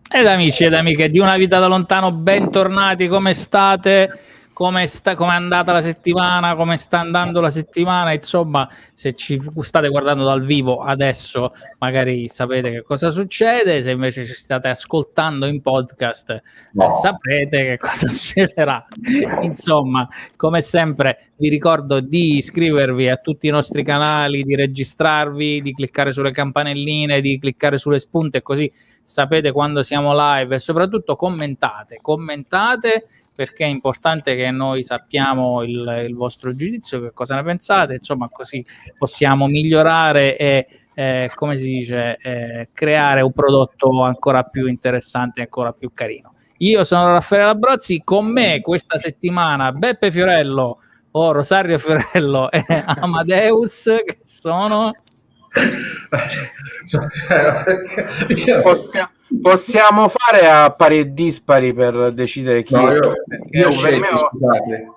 Ed amici ed amiche di Una Vita da Lontano, bentornati, come state? Come è andata la settimana? Come sta andando la settimana? Insomma, se ci state guardando dal vivo adesso, magari sapete che cosa succede, se invece ci state ascoltando in podcast, saprete che cosa succederà. Insomma, come sempre, vi ricordo di iscrivervi a tutti i nostri canali, di registrarvi, di cliccare sulle campanelline, di cliccare sulle spunte, così sapete quando siamo live, e soprattutto commentate, perché è importante che noi sappiamo il vostro giudizio, che cosa ne pensate, insomma, così possiamo migliorare e come si dice, creare un prodotto ancora più interessante e ancora più carino. Io sono Raffaele Labrozzi, con me questa settimana Beppe Fiorello o Rosario Fiorello e Amadeus, che sono... Possiamo fare a pari e dispari per decidere chi no, è. io scelgo, scusate.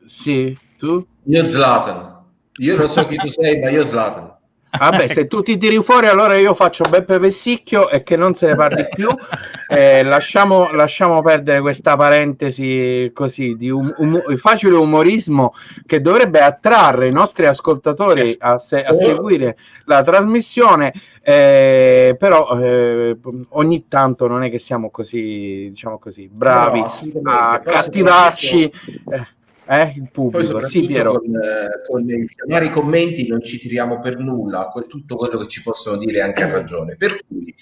Sì, tu? Io Zlatan. Io non so chi tu sei, ma io Zlatan. Vabbè, se tu ti tiri fuori, allora io faccio Beppe Vessicchio e che non se ne parli più. Lasciamo perdere questa parentesi così di facile umorismo che dovrebbe attrarre i nostri ascoltatori a seguire la trasmissione. Però ogni tanto non è che siamo così, diciamo così, bravi a cattivarci. Il pubblico. Poi sì, Piero. Con i vari commenti non ci tiriamo per nulla, tutto quello che ci possono dire anche a ragione, per cui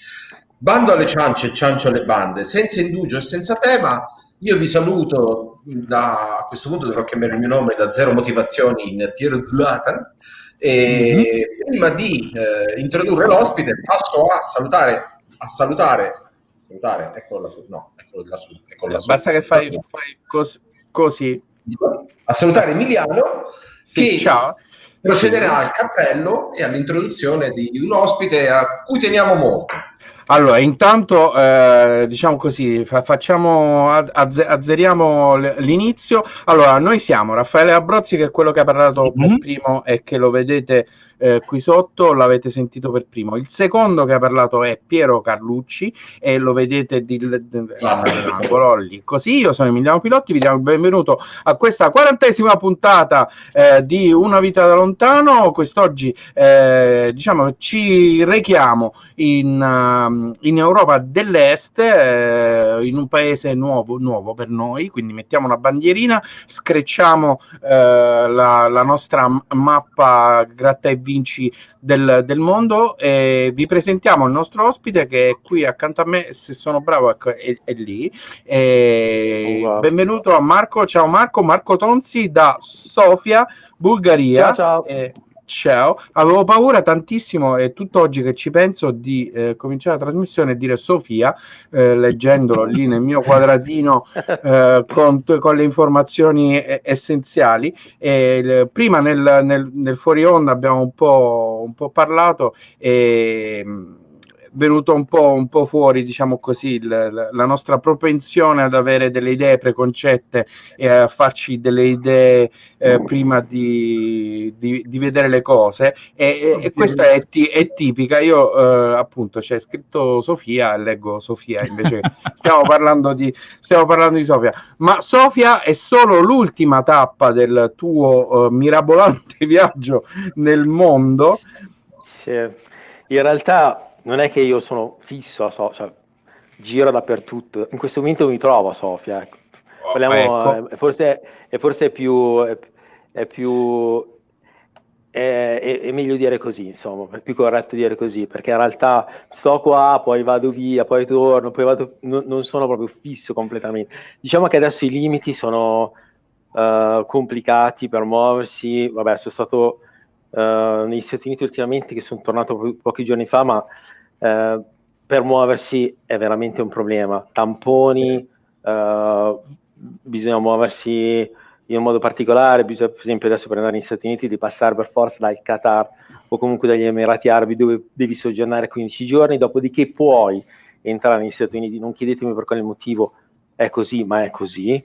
bando alle ciance e ciancio alle bande, senza indugio e senza tema. Io vi saluto, a questo punto dovrò chiamare il mio nome da Zero Motivazioni in Piero Zlatan, e prima di introdurre l'ospite passo a salutare, eccolo lassù, basta che fai così. A salutare Emiliano, che ciao. Procederà al cappello e all'introduzione di un ospite a cui teniamo molto. Allora, intanto diciamo così, azzeriamo l'inizio. Allora, noi siamo Raffaele Abrozzi, che è quello che ha parlato per primo e che lo vedete qui sotto, l'avete sentito per primo. Il secondo che ha parlato è Piero Carlucci e lo vedete lì. Così, io sono Emiliano Pilotti, vi diamo il benvenuto a questa 40ª puntata di Una Vita da Lontano. Quest'oggi diciamo ci rechiamo in Europa dell'Est, in un paese nuovo per noi, quindi mettiamo una bandierina, screcciamo la nostra mappa gratta e vinci del mondo, e vi presentiamo il nostro ospite che è qui accanto a me, se sono bravo è lì. Benvenuto a Marco. Ciao Marco Tonzi da Sofia, Bulgaria. Ciao. Ciao, avevo paura tantissimo, e tutt'oggi che ci penso, di cominciare la trasmissione e dire Sofia, leggendolo lì nel mio quadratino con le informazioni essenziali. Prima nel fuori onda abbiamo un po' parlato e venuto un po' fuori, diciamo così, la nostra propensione ad avere delle idee preconcette e a farci delle idee prima di vedere le cose, e questa è tipica. Io appunto c'è scritto Sofia e leggo Sofia, invece stiamo parlando di Sofia, ma Sofia è solo l'ultima tappa del tuo mirabolante viaggio nel mondo. Sì. In realtà non è che io sono fisso a Sofia, cioè, giro dappertutto. In questo momento mi trovo a Sofia, ecco. Ecco. Forse è meglio dire così, insomma, è più corretto dire così, perché in realtà sto qua, poi vado via, poi torno, poi vado, non sono proprio fisso completamente. Diciamo che adesso i limiti sono complicati per muoversi. Vabbè, sono stato negli Stati Uniti ultimamente, che sono tornato pochi giorni fa, ma per muoversi è veramente un problema. Tamponi, bisogna muoversi in un modo particolare, bisogna, per esempio adesso per andare negli Stati Uniti, di passare per forza dal Qatar o comunque dagli Emirati Arabi, dove devi soggiornare 15 giorni, dopodiché puoi entrare negli Stati Uniti. Non chiedetemi per quale motivo è così, ma è così,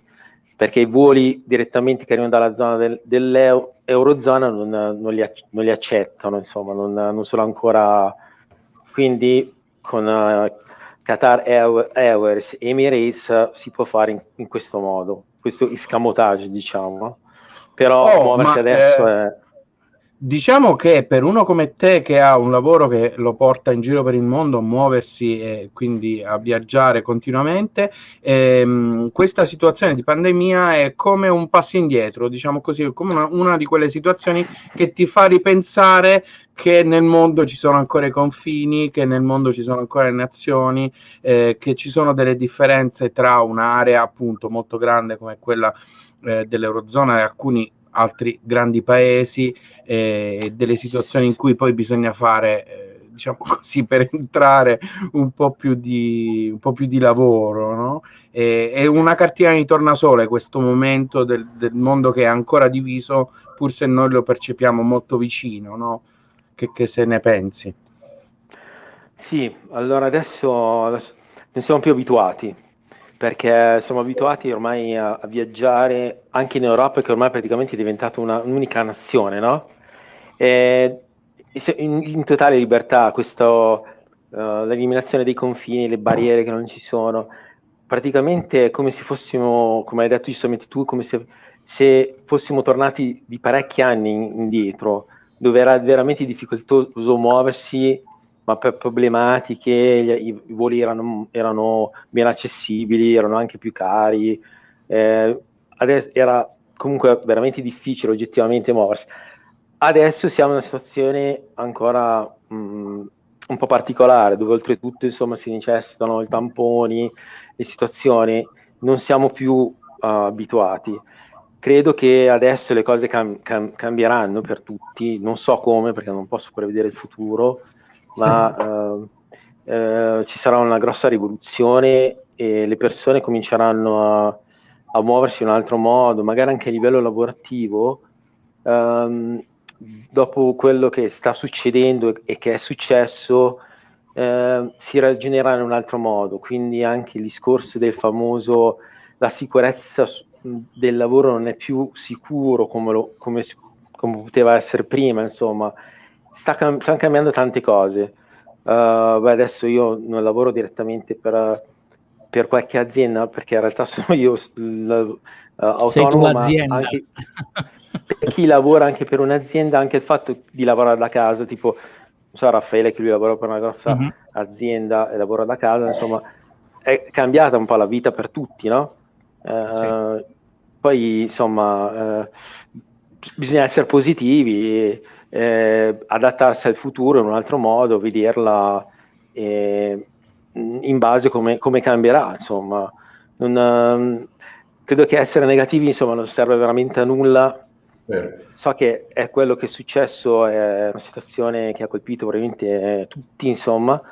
perché i voli direttamente che arrivano dalla zona dell'Eurozona non li accettano, insomma, non sono ancora. Quindi con Qatar Airways e Emirates si può fare in questo modo, questo escamotage, diciamo. Però muoversi adesso è... Diciamo che per uno come te, che ha un lavoro che lo porta in giro per il mondo, muoversi e quindi a viaggiare continuamente, questa situazione di pandemia è come un passo indietro, diciamo così, come una di quelle situazioni che ti fa ripensare che nel mondo ci sono ancora i confini, che nel mondo ci sono ancora le nazioni, che ci sono delle differenze tra un'area appunto molto grande come quella dell'Eurozona e alcuni altri grandi paesi, delle situazioni in cui poi bisogna fare, diciamo così, per entrare un po' più di lavoro, no? È una cartina di tornasole questo momento del mondo che è ancora diviso, pur se noi lo percepiamo molto vicino, no? Che se ne pensi? Sì, allora adesso ne siamo più abituati, perché siamo abituati ormai a viaggiare anche in Europa, che ormai praticamente è diventata un'unica nazione, no? In totale libertà, l'eliminazione dei confini, le barriere che non ci sono, praticamente è come se fossimo, come hai detto giustamente tu, come se fossimo tornati di parecchi anni indietro, dove era veramente difficoltoso muoversi, ma per problematiche, i voli erano meno accessibili, erano anche più cari, adesso era comunque veramente difficile oggettivamente muoversi. Adesso siamo in una situazione ancora un po' particolare, dove oltretutto insomma si necessitano i tamponi, le situazioni, non siamo più abituati. Credo che adesso le cose cambieranno per tutti, non so come, perché non posso prevedere il futuro, ma ci sarà una grossa rivoluzione e le persone cominceranno a muoversi in un altro modo, magari anche a livello lavorativo. Dopo quello che sta succedendo e che è successo, si ragionerà in un altro modo, quindi anche il discorso del famoso la sicurezza del lavoro non è più sicuro come poteva essere prima, insomma, stanno cambiando tante cose. Adesso io non lavoro direttamente per qualche azienda, perché in realtà sono io autonomo. Sei tu l'azienda. Ma anche per chi lavora anche per un'azienda, anche il fatto di lavorare da casa, tipo, non so, Raffaele, che lui lavora per una grossa azienda e lavora da casa, insomma, è cambiata un po' la vita per tutti, no? Sì. Poi, insomma, bisogna essere positivi, adattarsi al futuro in un altro modo, vederla in base come cambierà, insomma. Credo che essere negativi, insomma, non serve veramente a nulla. So che è quello che è successo, è una situazione che ha colpito probabilmente tutti, insomma,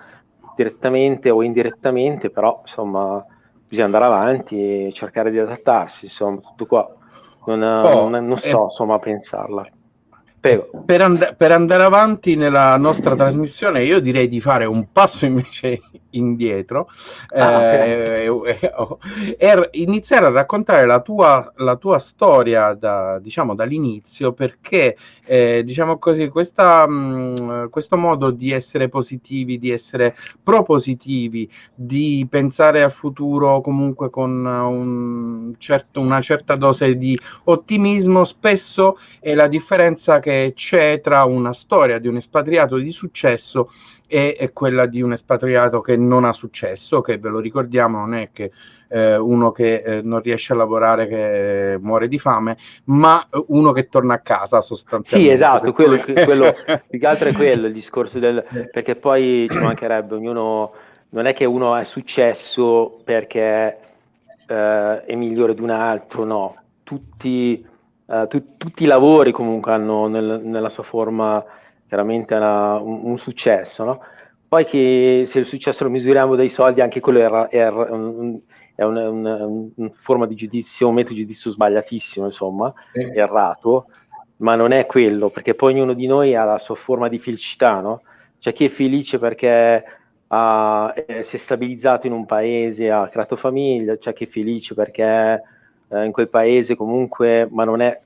direttamente o indirettamente, però insomma bisogna andare avanti e cercare di adattarsi, insomma, tutto qua. Non sto insomma a pensarla. Per andare avanti nella nostra trasmissione, io direi di fare un passo invece indietro, e iniziare a raccontare la tua storia diciamo dall'inizio, perché diciamo così questo modo di essere positivi, di essere propositivi, di pensare al futuro comunque con una certa dose di ottimismo, spesso è la differenza che che c'è tra una storia di un espatriato di successo e quella di un espatriato che non ha successo, che ve lo ricordiamo non è che uno che non riesce a lavorare, che muore di fame, ma uno che torna a casa sostanzialmente. Sì, esatto, quello più che altro è quello il discorso perché poi ci mancherebbe, ognuno, non è che uno è successo perché è migliore di un altro, no, tutti i lavori comunque hanno nella sua forma chiaramente un successo, no? Poi che se il successo lo misuriamo dai soldi, anche quello è una forma di giudizio, un metodo di giudizio sbagliatissimo, insomma, errato, ma non è quello, perché poi ognuno di noi ha la sua forma di felicità, no? C'è chi è felice perché si è stabilizzato in un paese, ha creato famiglia, c'è chi è felice perché in quel paese comunque, ma non è...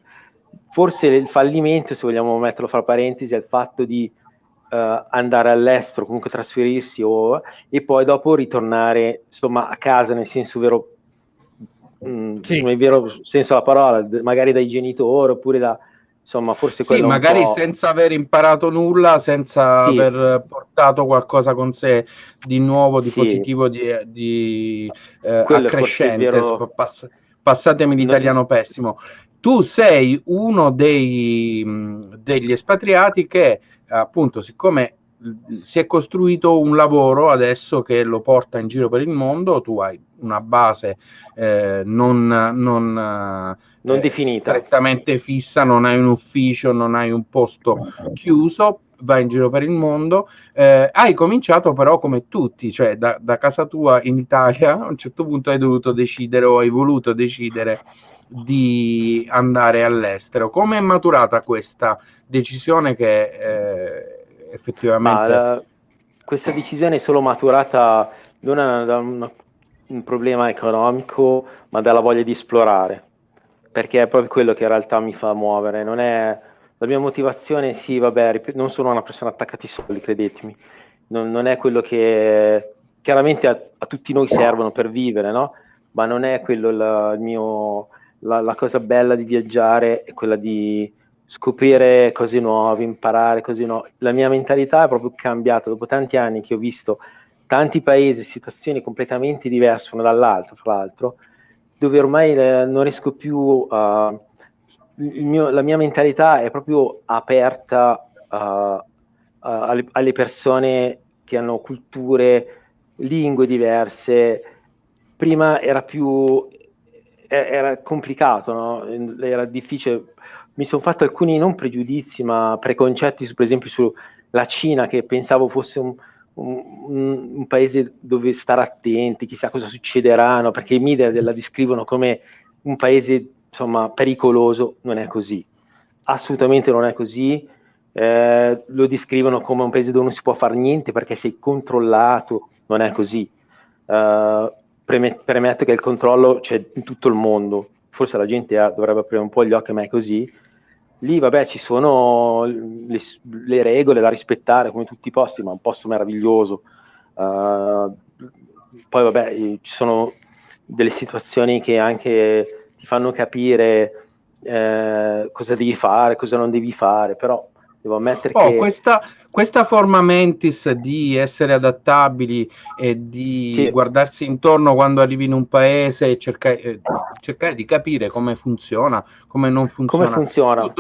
Forse il fallimento, se vogliamo metterlo fra parentesi, è il fatto di andare all'estero, comunque trasferirsi e poi dopo ritornare, insomma, a casa nel senso vero, nel vero senso della parola, magari dai genitori oppure da... Insomma, forse quello magari senza aver imparato nulla, senza aver portato qualcosa con sé di nuovo, di positivo, di accrescente. Passatemi l'italiano pessimo. Tu sei uno degli espatriati che, appunto, siccome si è costruito un lavoro adesso che lo porta in giro per il mondo, tu hai una base non definita, strettamente fissa, non hai un ufficio, non hai un posto chiuso, vai in giro per il mondo, hai cominciato però come tutti, cioè da casa tua in Italia, a un certo punto hai dovuto decidere o hai voluto decidere di andare all'estero. Come è maturata questa decisione che effettivamente... questa decisione è solo maturata non da un problema economico, ma dalla voglia di esplorare, perché è proprio quello che in realtà mi fa muovere. Non è la mia motivazione, sì, vabbè, non sono una persona attaccata ai soldi, credetemi, non è quello che chiaramente a tutti noi servono per vivere, no? Ma non è quello la cosa bella di viaggiare, è quella di scoprire cose nuove, imparare cose nuove. La mia mentalità è proprio cambiata dopo tanti anni che ho visto tanti paesi, situazioni completamente diverse una dall'altra, fra l'altro, dove ormai non riesco più a... la mia mentalità è proprio aperta alle persone che hanno culture, lingue diverse. Prima era complicato, no? Era difficile. Mi sono fatto alcuni non pregiudizi, ma preconcetti, per esempio, sulla Cina, che pensavo fosse un paese dove stare attenti, chissà cosa succederà, no? Perché i media la descrivono come un paese, insomma, pericoloso. Non è così, assolutamente non è così. Lo descrivono come un paese dove non si può fare niente perché sei controllato. Non è così. Premetto che il controllo c'è in tutto il mondo, forse la gente dovrebbe aprire un po' gli occhi, ma è così. Lì, vabbè, ci sono le regole da rispettare come tutti i posti, ma è un posto meraviglioso. Poi, vabbè, ci sono delle situazioni che anche ti fanno capire cosa devi fare, cosa non devi fare, però devo ammettere che... Questa forma mentis di essere adattabili e di guardarsi intorno quando arrivi in un paese e cercare di capire come funziona, come non funziona. Come funziona?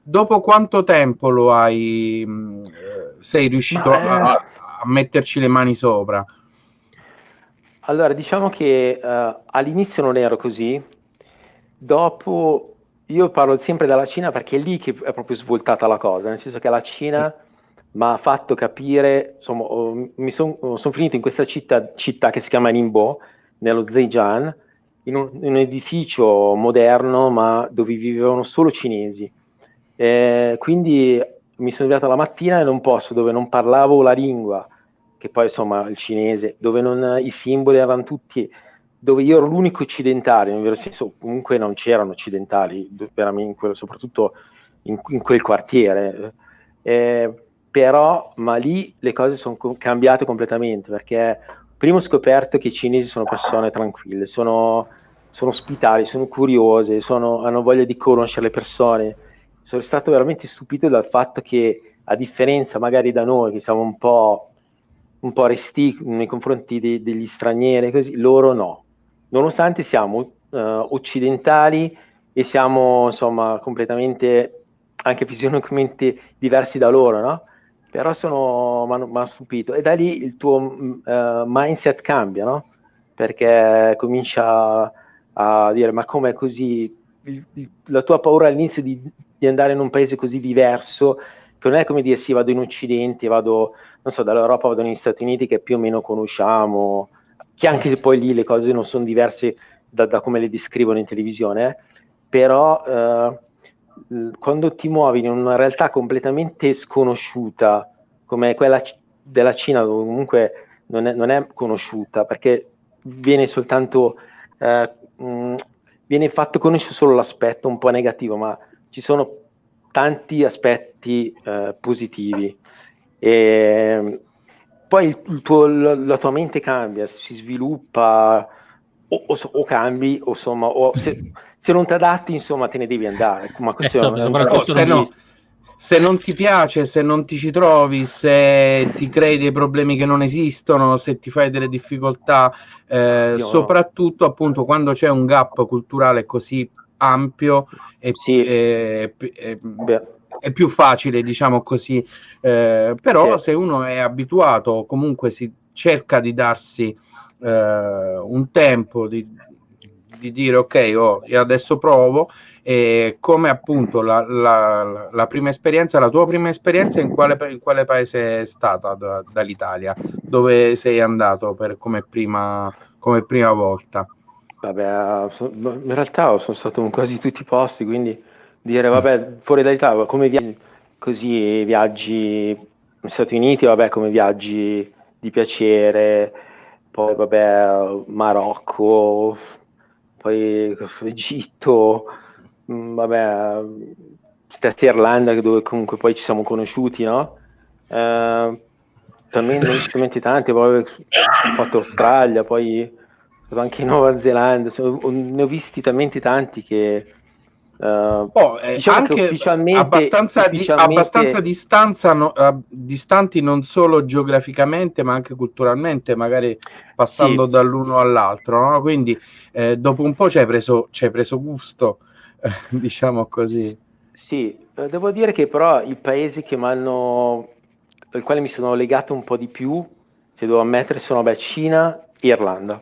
Dopo quanto tempo lo hai sei riuscito a metterci le mani sopra? Allora, diciamo che all'inizio non ero così, dopo... Io parlo sempre della Cina perché è lì che è proprio svoltata la cosa, nel senso che la Cina mi ha fatto capire, insomma, sono finito in questa città che si chiama Ningbo, nello Zhejiang, in un edificio moderno, ma dove vivevano solo cinesi. Quindi mi sono svegliato la mattina in un posto dove non parlavo la lingua, che poi insomma il cinese, dove i simboli erano tutti... dove io ero l'unico occidentale, nel vero senso comunque non c'erano occidentali, veramente, soprattutto in quel quartiere, però, ma lì le cose sono cambiate completamente, perché prima ho scoperto che i cinesi sono persone tranquille, sono ospitali, sono curiose, hanno voglia di conoscere le persone, sono stato veramente stupito dal fatto che, a differenza magari da noi, che siamo un po' resti nei confronti degli stranieri, così, loro no. Nonostante siamo occidentali e siamo, insomma, completamente, anche fisionomicamente diversi da loro, no? Però mi ha stupito. E da lì il tuo mindset cambia, no? Perché comincia a dire, ma com'è così? La tua paura all'inizio di andare in un paese così diverso, che non è come dire sì, vado in Occidente, vado, non so, dall'Europa vado negli Stati Uniti che più o meno conosciamo, che anche se poi lì le cose non sono diverse da come le descrivono in televisione, però quando ti muovi in una realtà completamente sconosciuta, come quella della Cina, dove comunque non è conosciuta, perché viene soltanto viene fatto conoscere solo l'aspetto un po' negativo, ma ci sono tanti aspetti positivi. E poi la tua mente cambia, si sviluppa, o cambi, o insomma, o se non ti adatti, insomma, te ne devi andare. Ma questo soprattutto se non ti piace, se non ti ci trovi, se ti crei dei problemi che non esistono, se ti fai delle difficoltà, soprattutto appunto quando c'è un gap culturale così ampio, è più facile, diciamo così, però se uno è abituato, comunque si cerca di darsi un tempo di dire ok, io adesso provo. E come appunto la prima esperienza, la tua prima esperienza in quale paese è stata dall'Italia? Dove sei andato come prima volta? Vabbè, in realtà sono stato in quasi tutti i posti, quindi dire vabbè, fuori dall'Italia, come viaggi, così viaggi negli Stati Uniti, vabbè, come viaggi di piacere, poi vabbè, Marocco, poi Egitto, vabbè, stessa Irlanda, dove comunque poi ci siamo conosciuti, no? Talmente tanti, poi ho fatto Australia, poi anche in Nuova Zelanda, ne ho visti talmente tanti che diciamo anche che ufficialmente abbastanza distanti non solo geograficamente ma anche culturalmente, magari passando dall'uno all'altro, no? Quindi dopo un po' ci hai preso gusto, diciamo così. Sì, devo dire che però i paesi al quale mi sono legato un po' di più, se devo ammettere, sono Cina e Irlanda.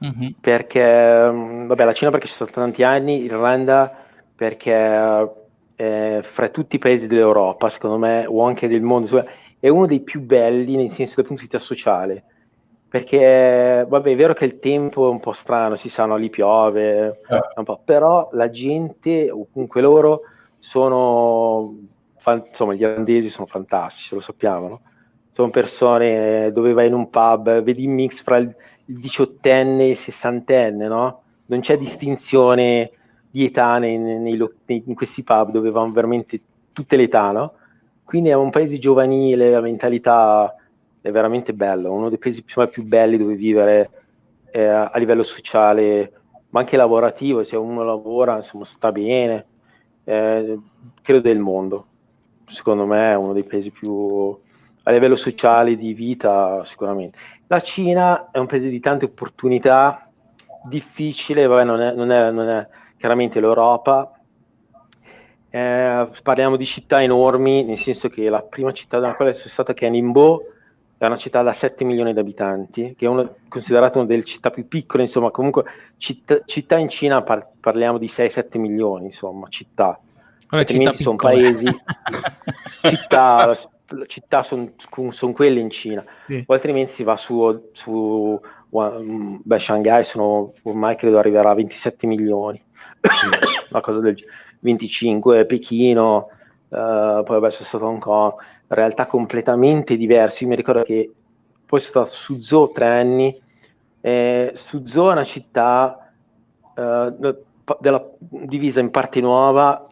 Mm-hmm. Perché vabbè, la Cina perché ci sono stati tanti anni, Irlanda perché fra tutti i paesi dell'Europa, secondo me, o anche del mondo, è uno dei più belli nel senso dal punto di vista sociale. Perché vabbè, è vero che il tempo è un po' strano, si sa, no, lì piove, un po', però la gente, o comunque loro, insomma, gli irlandesi sono fantastici, lo sappiamo, no? Sono persone dove vai in un pub, vedi il mix fra il diciottenne e il sessantenne, no? Non c'è distinzione di età in questi pub dove vanno veramente tutte le età, no? Quindi è un paese giovanile, la mentalità è veramente bello, uno dei paesi più belli dove vivere a livello sociale, ma anche lavorativo, se uno lavora, insomma, sta bene, credo del mondo. Secondo me è uno dei paesi più a livello sociale di vita, sicuramente. La Cina è un paese di tante opportunità, difficile, vabbè, non è chiaramente l'Europa. Parliamo di città enormi, nel senso che la prima città nella quale sono stato, che è Ningbo, è una città da 7 milioni di abitanti, che è considerata una delle città più piccole, insomma, comunque città in Cina parliamo di 6-7 milioni, insomma, città. Altrimenti sono paesi, città sono quelle in Cina, sì. O altrimenti si va Shanghai ormai credo arriverà a 27 milioni, una cosa del genere, 25, Pechino, poi vabbè sono stato a Hong Kong, realtà completamente diverse. Io mi ricordo che poi sono stato su Suzhou 3 anni, Suzhou è una città divisa in parte nuova,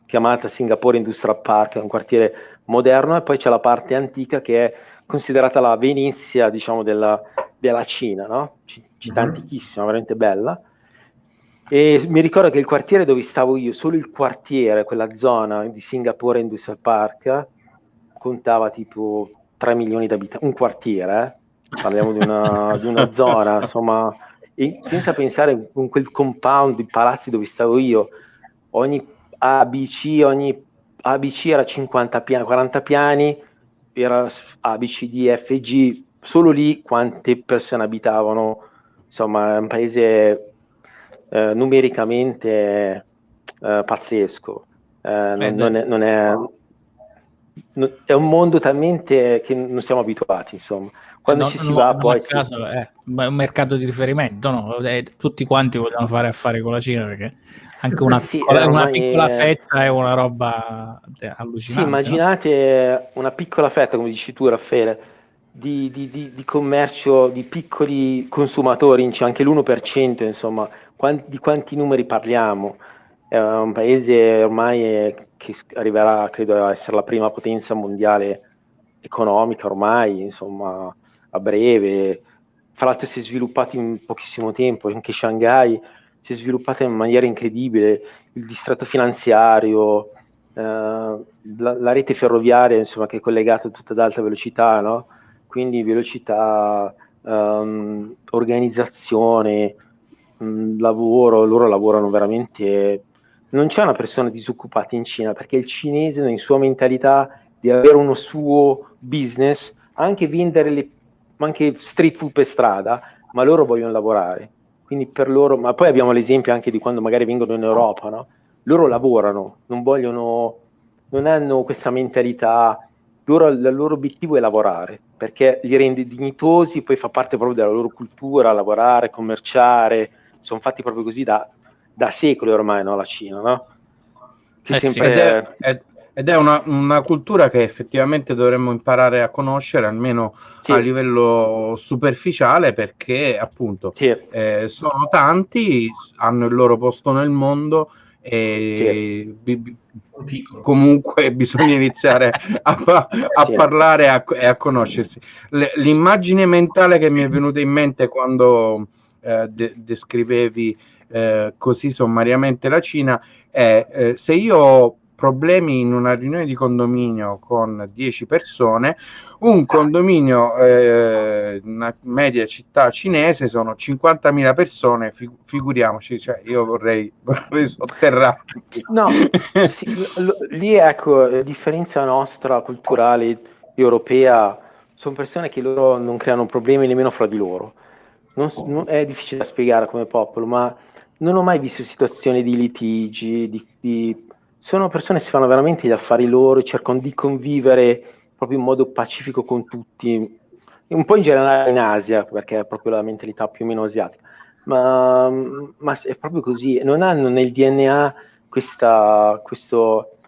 chiamata Singapore Industrial Park, è un quartiere moderno, e poi c'è la parte antica che è considerata la Venezia, diciamo, della Cina, no? Città antichissima, veramente bella. E mi ricordo che il quartiere dove stavo io, solo il quartiere, quella zona di Singapore Industrial Park, contava tipo 3 milioni di abitanti, un quartiere, parliamo di una zona, insomma, e senza pensare con quel compound di palazzi dove stavo io, ogni ABC era 50 piani, 40 piani, era ABC, D, F, G, solo lì quante persone abitavano, insomma, è un paese numericamente pazzesco. È un mondo talmente che non siamo abituati, insomma. Quando ci si va poi... a caso è un mercato di riferimento, no? Tutti quanti vogliono fare affari con la Cina, perché anche una piccola fetta è una roba allucinante. Sì, immaginate una piccola fetta, come dici tu, Raffaele, di commercio di piccoli consumatori, anche l'1%, insomma, di quanti numeri parliamo? È un paese ormai che arriverà, credo, a essere la prima potenza mondiale economica ormai, insomma, a breve. Fra l'altro si è sviluppato in pochissimo tempo, anche Shanghai si è sviluppata in maniera incredibile, il distretto finanziario, la rete ferroviaria, insomma, che è collegata tutta ad alta velocità, no? Quindi velocità, organizzazione, lavoro, loro lavorano veramente... Non c'è una persona disoccupata in Cina, perché il cinese nella sua mentalità di avere uno suo business, anche vendere anche street food per strada, ma loro vogliono lavorare. Quindi per loro, ma poi abbiamo l'esempio anche di quando magari vengono in Europa, no? Loro lavorano, non hanno questa mentalità, il loro obiettivo è lavorare, perché li rende dignitosi, poi fa parte proprio della loro cultura, lavorare, commerciare, sono fatti proprio così da secoli ormai, no? La Cina, no? Sempre... Ed è una cultura che effettivamente dovremmo imparare a conoscere, almeno a livello superficiale, perché appunto sono tanti, hanno il loro posto nel mondo e comunque bisogna iniziare a parlare e a conoscersi. L'immagine mentale che mi è venuta in mente quando descrivevi così sommariamente la Cina è se io ho problemi in una riunione di condominio con 10 persone, un condominio una media città cinese sono 50.000 persone, figuriamoci, cioè io vorrei sotterrarmi. No, lì ecco, la differenza nostra culturale europea, sono persone che loro non creano problemi nemmeno fra di loro. È difficile da spiegare come popolo, ma non ho mai visto situazioni di litigi, sono persone che si fanno veramente gli affari loro, cercano di convivere proprio in modo pacifico con tutti, un po' in generale in Asia, perché è proprio la mentalità più o meno asiatica, ma è proprio così, non hanno nel DNA questa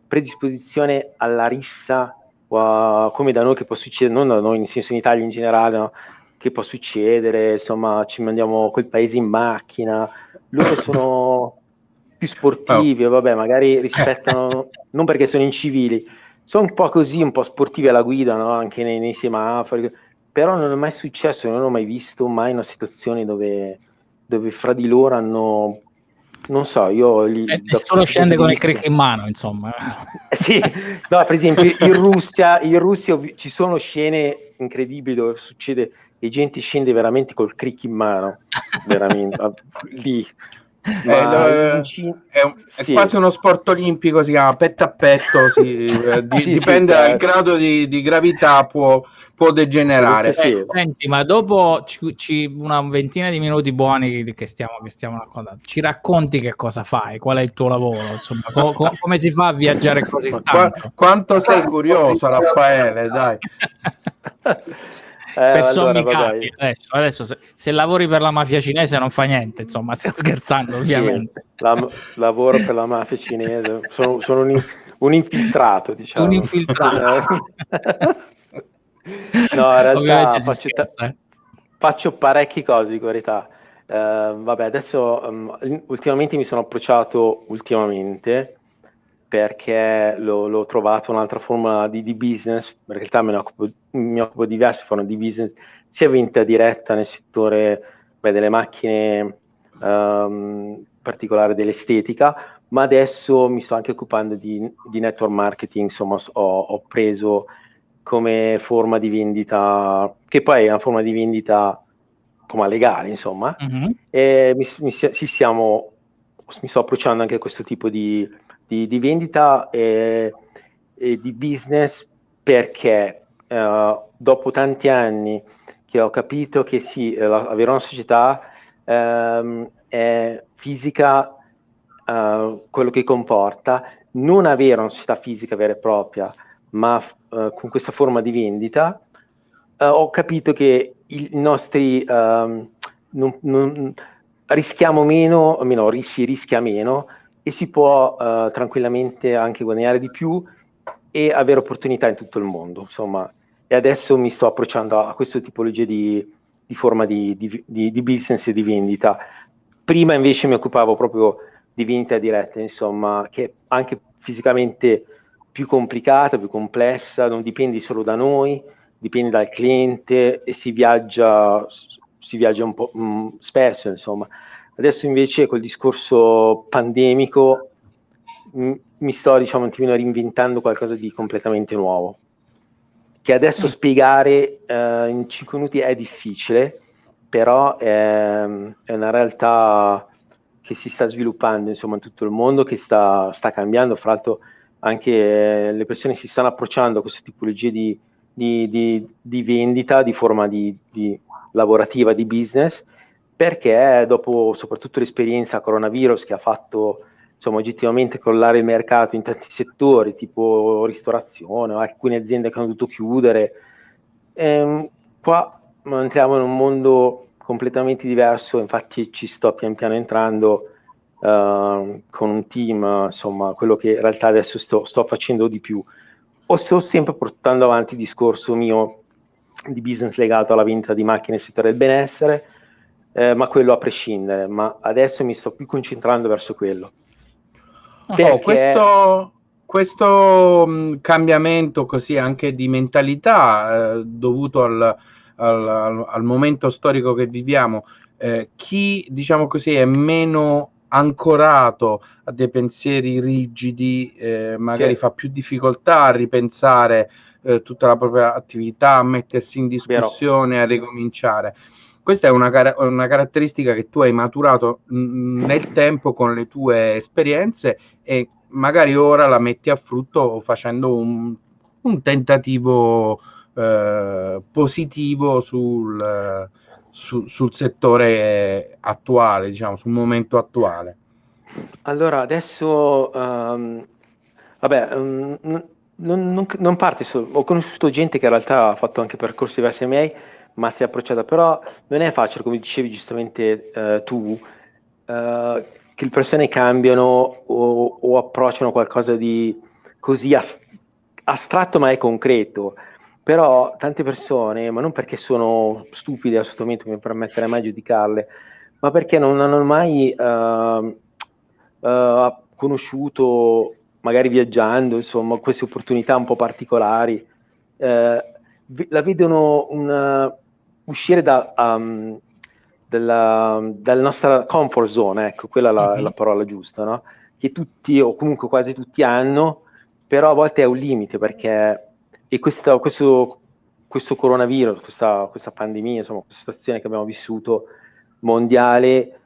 predisposizione alla rissa, come da noi che può succedere, non da noi, nel senso in Italia in generale, no? Che può succedere, insomma, ci mandiamo quel paese in macchina, loro sono più sportivi, vabbè, magari rispettano, non perché sono incivili, sono un po' così, un po' sportivi alla guida, no? Anche nei semafori, però non è mai successo, non ho mai visto mai una situazione dove fra di loro hanno, non so, io... Nessuno scende con il crick in mano, insomma. Sì, no, per esempio in Russia ci sono scene incredibili dove succede che gente scende veramente col crick in mano, veramente, lì. È quasi uno sport olimpico, si chiama petto a petto, dipende dal grado di gravità, può degenerare. Senti, ma dopo una ventina di minuti buoni che stiamo raccontando, ci racconti che cosa fai, qual è il tuo lavoro, insomma, come si fa a viaggiare così tanto? Quanto sei curioso, Raffaele, dai. Per sommi capi, adesso se lavori per la mafia cinese non fa niente, insomma, stiamo scherzando ovviamente. Lavoro per la mafia cinese, sono un infiltrato, diciamo. Un infiltrato. No, in realtà faccio parecchie cose, di verità. Vabbè, adesso ultimamente mi sono approcciato perché l'ho trovato un'altra forma di business, perché in realtà mi occupo di diverse forme di business, sia vendita diretta nel settore delle macchine particolare dell'estetica, ma adesso mi sto anche occupando di network marketing, insomma ho preso come forma di vendita, che poi è una forma di vendita come legale, insomma, e mi sto approcciando anche a questo tipo di vendita e di business, perché dopo tanti anni che ho capito che sì, avere una società è fisica, quello che comporta, non avere una società fisica vera e propria, ma con questa forma di vendita, ho capito che i nostri rischiamo meno, almeno si rischia meno, e si può tranquillamente anche guadagnare di più e avere opportunità in tutto il mondo, insomma. E adesso mi sto approcciando a questa tipologia di forma di business e di vendita. Prima invece mi occupavo proprio di vendita diretta, insomma, che è anche fisicamente più complicata, più complessa, non dipende solo da noi, dipende dal cliente e si viaggia un po' spesso, insomma. Adesso invece col discorso pandemico mi sto, diciamo, un attimino reinventando qualcosa di completamente nuovo, che adesso spiegare in 5 minuti è difficile, però è una realtà che si sta sviluppando, insomma, in tutto il mondo, che sta cambiando. Fra l'altro anche le persone si stanno approcciando a queste tipologie di vendita, di forma di lavorativa, di business, perché dopo soprattutto l'esperienza coronavirus, che ha fatto, insomma, oggettivamente crollare il mercato in tanti settori, tipo ristorazione, alcune aziende che hanno dovuto chiudere, qua entriamo in un mondo completamente diverso. Infatti ci sto pian piano entrando con un team, insomma, quello che in realtà adesso sto facendo di più. O sto sempre portando avanti il discorso mio di business legato alla vendita di macchine nel settore del benessere, ma quello a prescindere. Ma adesso mi sto più concentrando verso quello. Questo cambiamento così anche di mentalità dovuto al momento storico che viviamo, chi, diciamo così, è meno ancorato a dei pensieri rigidi, magari fa più difficoltà a ripensare tutta la propria attività, a mettersi in discussione, a ricominciare. Questa è una caratteristica che tu hai maturato nel tempo con le tue esperienze, e magari ora la metti a frutto facendo un tentativo positivo sul settore attuale, diciamo, sul momento attuale. Allora, adesso, non parte solo. Ho conosciuto gente che in realtà ha fatto anche percorsi diversi ai miei, ma si è approcciata. Però non è facile, come dicevi giustamente tu, che le persone cambiano o approcciano qualcosa di così astratto, ma è concreto. Però tante persone, ma non perché sono stupide, assolutamente, mi permetterei mai di giudicarle, ma perché non hanno mai conosciuto, magari viaggiando, insomma, queste opportunità un po' particolari, la vedono uscire dalla nostra comfort zone, ecco, quella è la parola giusta, no? Che tutti, o comunque quasi tutti, hanno, però a volte è un limite, perché questo coronavirus, questa pandemia, insomma, questa situazione che abbiamo vissuto mondiale,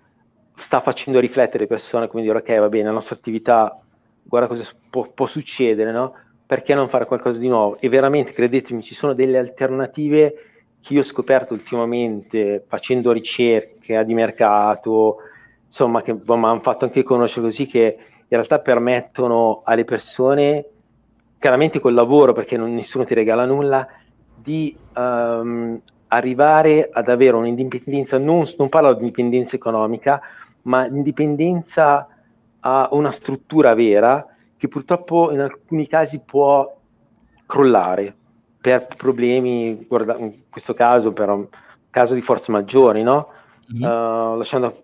sta facendo riflettere le persone, come dire, ok, va bene, la nostra attività, guarda cosa può succedere, no? Perché non fare qualcosa di nuovo? E veramente, credetemi, ci sono delle alternative che io ho scoperto ultimamente facendo ricerche di mercato, insomma, che mi hanno fatto anche conoscere, così, che in realtà permettono alle persone, chiaramente col lavoro, perché nessuno ti regala nulla, di arrivare ad avere un'indipendenza, non parlo di indipendenza economica, ma l'indipendenza a una struttura vera, che purtroppo in alcuni casi può crollare per problemi, guarda, in questo caso per un caso di forze maggiori, no? Lasciando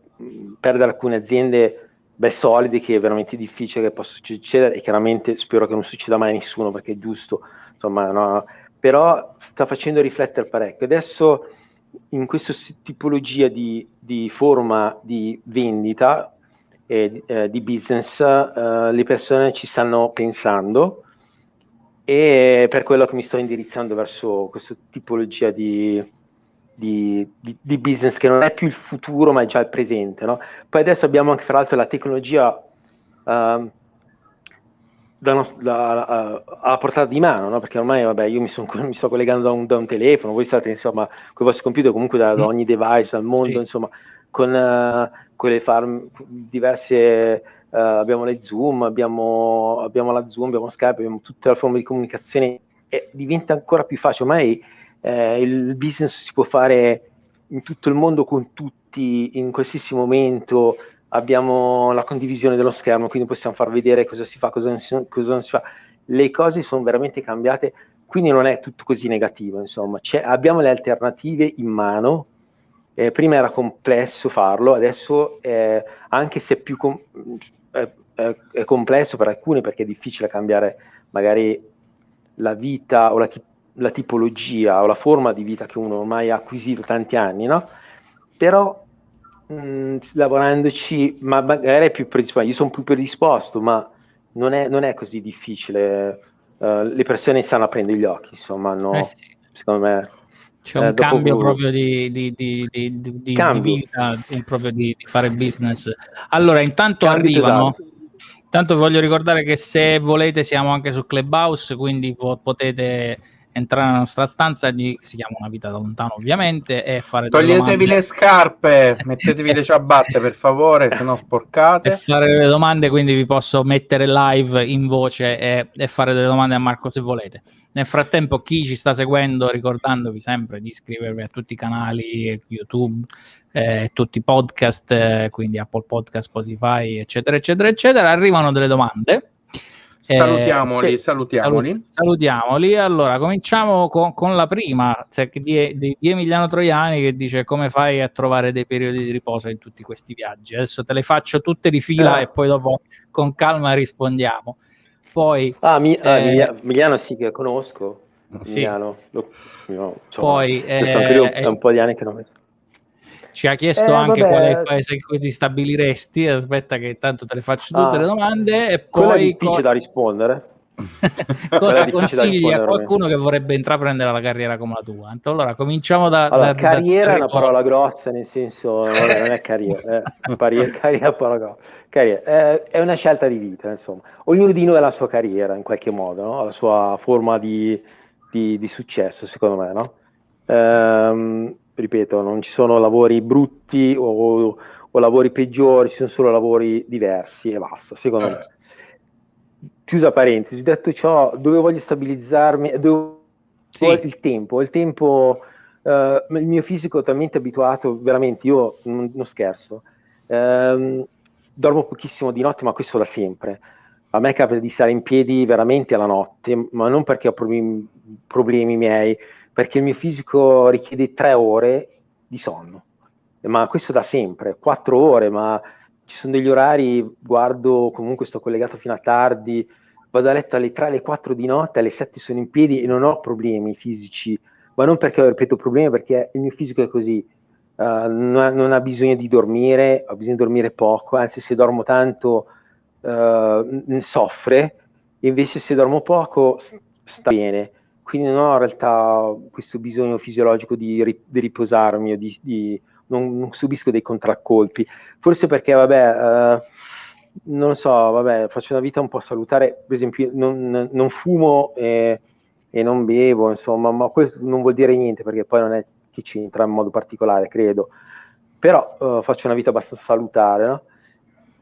perdere alcune aziende solide, che è veramente difficile che possa succedere, e chiaramente spero che non succeda mai a nessuno, perché è giusto, insomma, no? Però sta facendo riflettere parecchio. Adesso, in questa tipologia di forma di vendita, di business, le persone ci stanno pensando, e per quello che mi sto indirizzando verso questa tipologia di business che non è più il futuro ma è già il presente, no? Poi adesso abbiamo anche fra l'altro la tecnologia alla portata di mano, no? Perché ormai vabbè, io mi sto collegando da un telefono, voi state insomma con i vostri computer, comunque da ogni device al mondo, sì. Insomma con le farm diverse, abbiamo le Zoom, abbiamo la Zoom, abbiamo Skype, abbiamo tutte le forme di comunicazione, e diventa ancora più facile. Ormai il business si può fare in tutto il mondo con tutti, in qualsiasi momento. Abbiamo la condivisione dello schermo, quindi possiamo far vedere cosa si fa, cosa non si fa. Le cose sono veramente cambiate, quindi non è tutto così negativo, insomma. Abbiamo le alternative in mano. Prima era complesso farlo, adesso anche se è complesso per alcuni, perché è difficile cambiare magari la vita o la tipologia o la forma di vita che uno ormai ha acquisito tanti anni, no? Però lavorandoci, ma magari è più predisposto. Io sono più predisposto, ma non è così difficile. Le persone stanno aprendo gli occhi, insomma, no? Sì. Secondo me c'è un cambio proprio di vita, proprio di fare business. Allora, intanto arrivano. Intanto voglio ricordare che se volete siamo anche su Clubhouse, quindi potete entrare nella nostra stanza, si chiama Una vita da lontano ovviamente, e fare toglietevi le scarpe, mettetevi le ciabatte per favore, se no sporcate, e fare delle domande, quindi vi posso mettere live in voce e fare delle domande a Marco se volete. Nel frattempo, chi ci sta seguendo, ricordandovi sempre di iscrivervi a tutti i canali YouTube, tutti i podcast, quindi Apple Podcast, Spotify, eccetera eccetera eccetera. Arrivano delle domande. Salutiamoli. Allora, cominciamo con la prima, di Emiliano Troiani, che dice: come fai a trovare dei periodi di riposo in tutti questi viaggi? Adesso te le faccio tutte di fila e poi dopo con calma rispondiamo. Poi Emiliano sì, che conosco. Sì. Emiliano, poi è un po' di anni che non vedo. Ci ha chiesto anche quale paese in cui ti stabiliresti. Aspetta che intanto te le faccio tutte le domande e poi è difficile da rispondere. Cosa consigli a qualcuno che vorrebbe intraprendere la carriera come la tua? Allora cominciamo carriera è una parola grossa, nel senso non è carriera, carriera è una parola grossa. È una scelta di vita, insomma. Ognuno di noi ha la sua carriera in qualche modo, no? La sua forma di successo, secondo me, no? Ripeto, non ci sono lavori brutti o lavori peggiori, ci sono solo lavori diversi e basta, secondo me. Chiusa parentesi, detto ciò, dove voglio stabilizzarmi? Il tempo, il mio fisico è talmente abituato, veramente, io non scherzo, dormo pochissimo di notte, ma questo da sempre. A me capita di stare in piedi veramente alla notte, ma non perché ho problemi miei, perché il mio fisico richiede 3 ore di sonno, ma questo da sempre, 4 ore, ma ci sono degli orari, guardo, comunque sto collegato fino a tardi, vado a letto alle 3, alle 4 di notte, alle 7 sono in piedi e non ho problemi fisici, ma non perché, ripeto, problemi, perché il mio fisico è così, non ha bisogno di dormire, ho bisogno di dormire poco, anzi se dormo tanto soffre, invece se dormo poco sta bene. Quindi non ho in realtà questo bisogno fisiologico di riposarmi o non subisco dei contraccolpi. Forse perché, non lo so, faccio una vita un po' salutare, per esempio non fumo e non bevo, insomma, ma questo non vuol dire niente, perché poi non è che ci entra in modo particolare, credo. Però faccio una vita abbastanza salutare, no?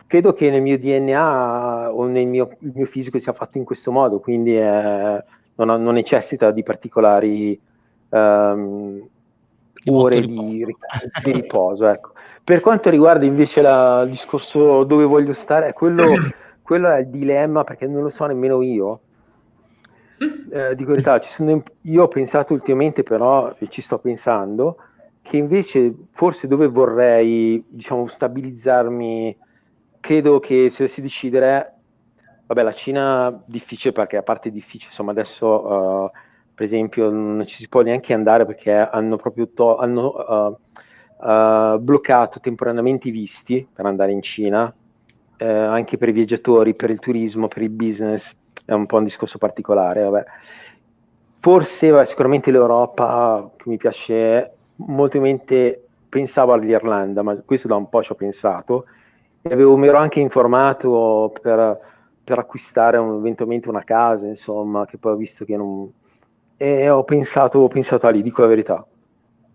Credo che nel mio DNA o il mio fisico sia fatto in questo modo, quindi non necessita di particolari ore di riposo, ecco. Per quanto riguarda invece il discorso dove voglio stare, quello è il dilemma, perché non lo so nemmeno io. Di verità, io ho pensato ultimamente, però ci sto pensando, che invece forse dove vorrei, diciamo, stabilizzarmi, credo che se dovessi decidere, la Cina difficile, perché a parte difficile, insomma, adesso per esempio non ci si può neanche andare perché hanno proprio bloccato temporaneamente i visti per andare in Cina, anche per i viaggiatori, per il turismo, per il business, è un po' un discorso particolare, vabbè. Forse sicuramente l'Europa che mi piace molto, pensavo all'Irlanda, ma questo da un po' ci ho pensato, e mi ero anche informato per acquistare eventualmente una casa, insomma, che poi ho visto che non... E ho pensato a lì, dico la verità.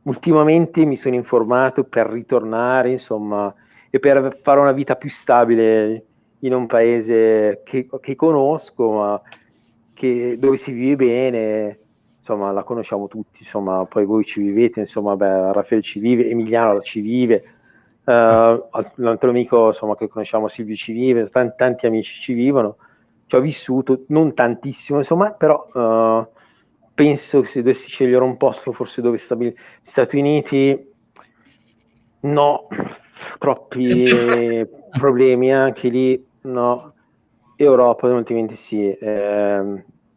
Ultimamente mi sono informato per ritornare, insomma, e per fare una vita più stabile in un paese che conosco, ma dove si vive bene, insomma, la conosciamo tutti, insomma, poi voi ci vivete, insomma, beh, Raffaele ci vive, Emiliano ci vive, l'altro amico, insomma, che conosciamo, Silvio ci vive, tanti amici ci vivono, ci ho vissuto, non tantissimo, insomma, però penso che se dovessi scegliere un posto, forse dove Stati Uniti, no, troppi problemi anche lì, no. Europa, ultimamente sì,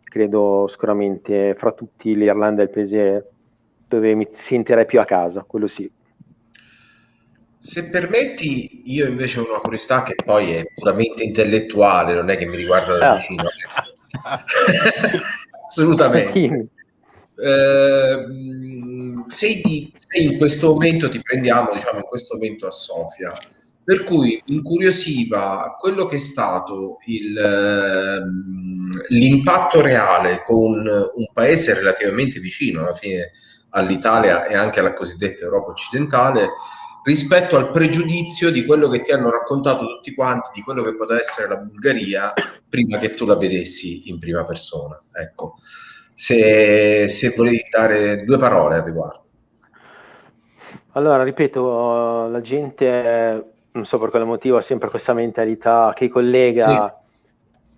credo sicuramente fra tutti l'Irlanda è il paese dove mi sentirei più a casa, quello sì. Se permetti, io invece ho una curiosità che poi è puramente intellettuale, non è che mi riguarda da vicino. Assolutamente. Sei in questo momento, ti prendiamo, diciamo, in questo momento a Sofia, per cui incuriosiva quello che è stato l'impatto reale con un paese relativamente vicino alla fine all'Italia e anche alla cosiddetta Europa occidentale, rispetto al pregiudizio di quello che ti hanno raccontato tutti quanti di quello che poteva essere la Bulgaria prima che tu la vedessi in prima persona. Ecco, se volevi dare 2 parole al riguardo. Allora, ripeto, la gente, non so per quale motivo, ha sempre questa mentalità che collega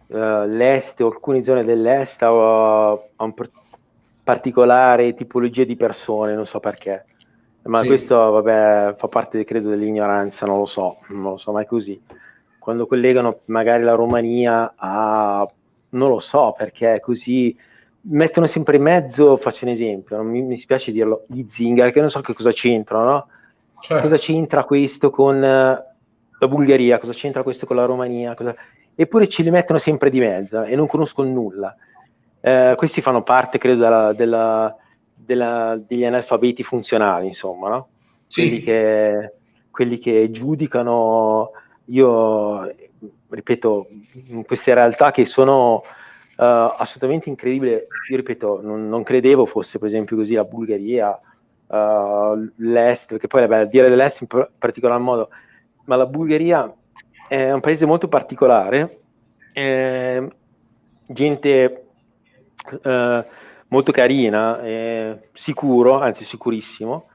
l'est o alcune zone dell'est a un particolare tipologia di persone, non so perché. Ma questo, vabbè, fa parte, credo, dell'ignoranza, non lo so mai così. Quando collegano magari la Romania a... non lo so perché così... mettono sempre in mezzo, faccio un esempio, non mi spiace dirlo, gli zingari, che non so che cosa c'entrano, no? Certo. Cosa c'entra questo con la Bulgaria, cosa c'entra questo con la Romania, eppure ci li mettono sempre di mezzo e non conoscono nulla. Questi fanno parte, credo, degli analfabeti funzionali, insomma, no? Sì. Quelli che giudicano, io ripeto, in queste realtà che sono assolutamente incredibili. Io ripeto, non credevo fosse per esempio così la Bulgaria, l'est, perché poi dire dell'est in particolar modo, ma la Bulgaria è un paese molto particolare, gente molto carina, sicuro, anzi sicurissimo,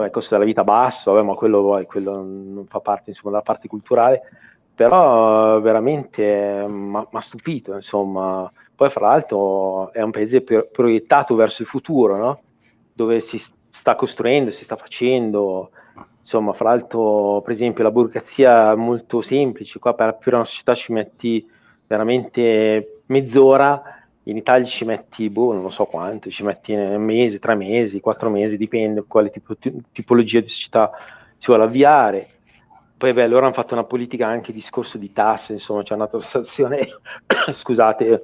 costo della vita basso, ma quello non fa parte, insomma, della parte culturale, però veramente mi ha stupito, insomma. Poi fra l'altro è un paese proiettato verso il futuro, no? Dove si sta costruendo, si sta facendo, insomma, fra l'altro, per esempio, la burocrazia è molto semplice, qua per aprire una società ci metti veramente mezz'ora, in Italia ci metti, non lo so quanto, ci metti un mese, 3 mesi, 4 mesi, dipende quale tipologia di società si vuole avviare. Poi loro hanno fatto una politica anche discorso di tasse, insomma, c'è una tassazione, scusate,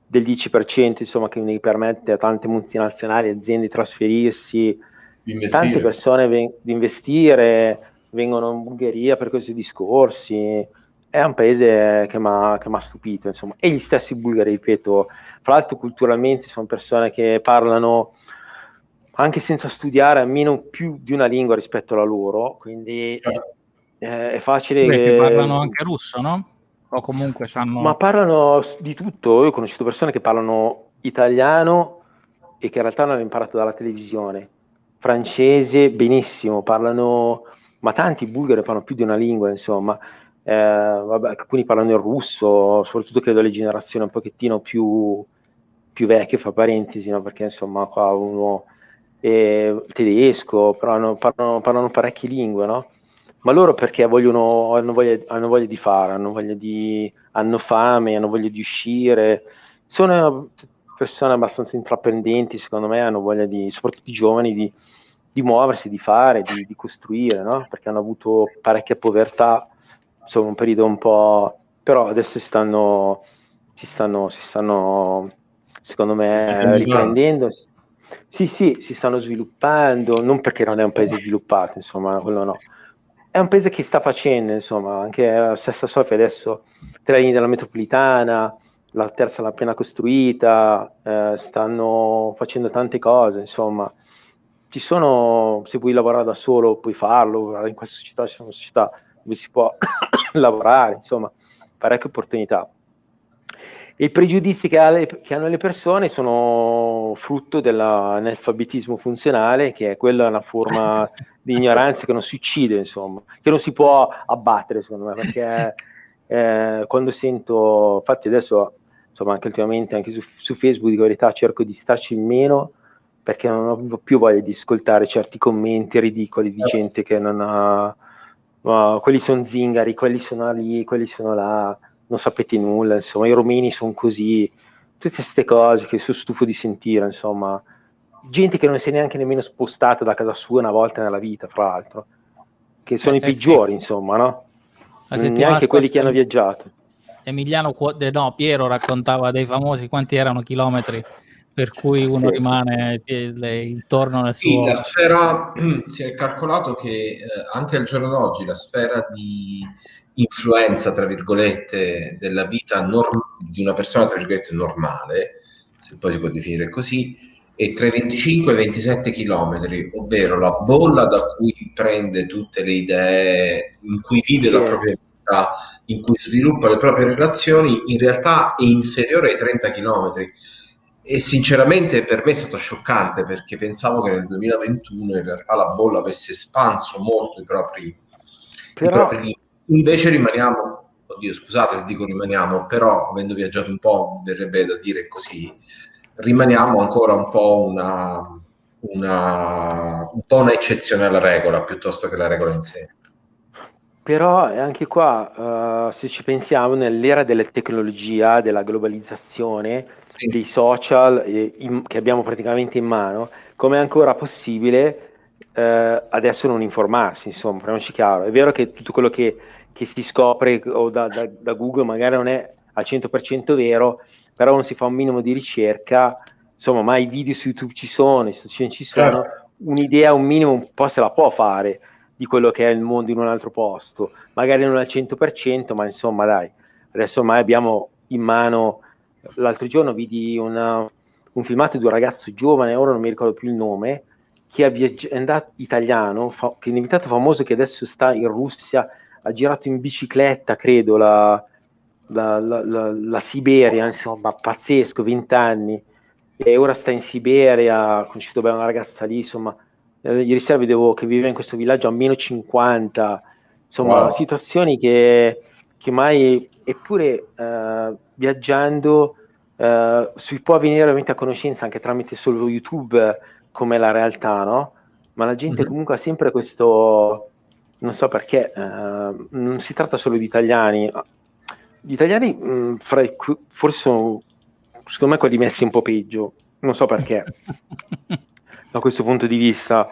del 10%, insomma, che ne permette a tante multinazionali, aziende di trasferirsi, tante persone di investire, vengono in Bulgaria per questi discorsi. È un paese che mi ha stupito, insomma. E gli stessi bulgari, ripeto, fra l'altro culturalmente sono persone che parlano anche senza studiare almeno più di una lingua rispetto alla loro, quindi è facile che parlano anche russo, no? O comunque c'hanno... Ma parlano di tutto. Io ho conosciuto persone che parlano italiano e che in realtà l'hanno imparato dalla televisione, francese benissimo, parlano, ma tanti bulgari parlano più di una lingua, insomma. Vabbè, alcuni parlano il russo, soprattutto credo le generazioni un pochettino più vecchie, fa parentesi, no? Perché insomma qua uno è tedesco, però parlano parecchie lingue, no? Ma loro perché hanno voglia di fare, hanno fame, hanno voglia di uscire, sono persone abbastanza intraprendenti, secondo me, hanno voglia soprattutto i giovani, di muoversi, di fare, di costruire, no? Perché hanno avuto parecchia povertà insomma un periodo un po', però adesso si stanno secondo me riprendendo. Sì, si stanno sviluppando, non perché non è un paese sviluppato, insomma, quello no. È un paese che sta facendo, insomma, anche a Sesta Sofia adesso 3 linee della metropolitana, la terza l'ha appena costruita, stanno facendo tante cose, insomma. Ci sono, se vuoi lavorare da solo puoi farlo, in questa società ci sono società dove si può lavorare, insomma, parecchie opportunità. I pregiudizi che hanno le persone sono frutto dell'analfabetismo funzionale, che è quella una forma di ignoranza che non si uccide, insomma, che non si può abbattere, secondo me, perché quando sento, infatti adesso, insomma, anche ultimamente, anche su Facebook, di verità, cerco di starci meno, perché non ho più voglia di ascoltare certi commenti ridicoli di gente che non ha, quelli sono zingari, quelli sono lì, quelli sono là, non sapete nulla, insomma, i romeni sono così, tutte queste cose che sono stufo di sentire, insomma, gente che non si è neanche nemmeno spostata da casa sua una volta nella vita, fra l'altro, che sono i peggiori, sì. Insomma, no? Neanche quelli che hanno viaggiato. Piero raccontava dei famosi, quanti erano chilometri per cui uno rimane intorno al suo... Sì, la sfera, si è calcolato che anche al giorno d'oggi la sfera di influenza, tra virgolette, della vita di una persona, tra virgolette, normale, se poi si può definire così, è tra i 25 e i 27 chilometri, ovvero la bolla da cui prende tutte le idee, in cui vive la propria vita, in cui sviluppa le proprie relazioni, in realtà è inferiore ai 30 chilometri. E sinceramente per me è stato scioccante, perché pensavo che nel 2021 in realtà la bolla avesse espanso molto i propri limiti. Invece rimaniamo, oddio scusate se dico rimaniamo, però avendo viaggiato un po' verrebbe da dire così, rimaniamo ancora un po' un'eccezione alla regola piuttosto che la regola in sé. Però anche qua, se ci pensiamo, nell'era della tecnologia, della globalizzazione, sì, dei social che abbiamo praticamente in mano, come è ancora possibile adesso non informarsi, insomma, parliamoci chiaro. È vero che tutto quello che si scopre o da Google magari non è al 100% vero, però uno si fa un minimo di ricerca, insomma, ma i video su YouTube ci sono, certo, un'idea, un minimo un po' se la può fare di quello che è il mondo in un altro posto, magari non al 100%, ma insomma dai, adesso ormai abbiamo in mano, l'altro giorno vidi un filmato di un ragazzo giovane, ora non mi ricordo più il nome, che è andato italiano, che è diventato famoso, che adesso sta in Russia, ha girato in bicicletta, credo, la Siberia, insomma, pazzesco, 20 anni, e ora sta in Siberia, ha conosciuto bene una ragazza lì, insomma. Ieri sera vedevo che viveva in questo villaggio a meno 50, insomma, wow, situazioni che mai, eppure viaggiando si può venire veramente a conoscenza anche tramite solo YouTube, come la realtà, no? Ma la gente comunque ha sempre questo, non so perché, non si tratta solo di italiani. Gli italiani forse sono, secondo me, quelli messi un po' peggio, non so perché. Da questo punto di vista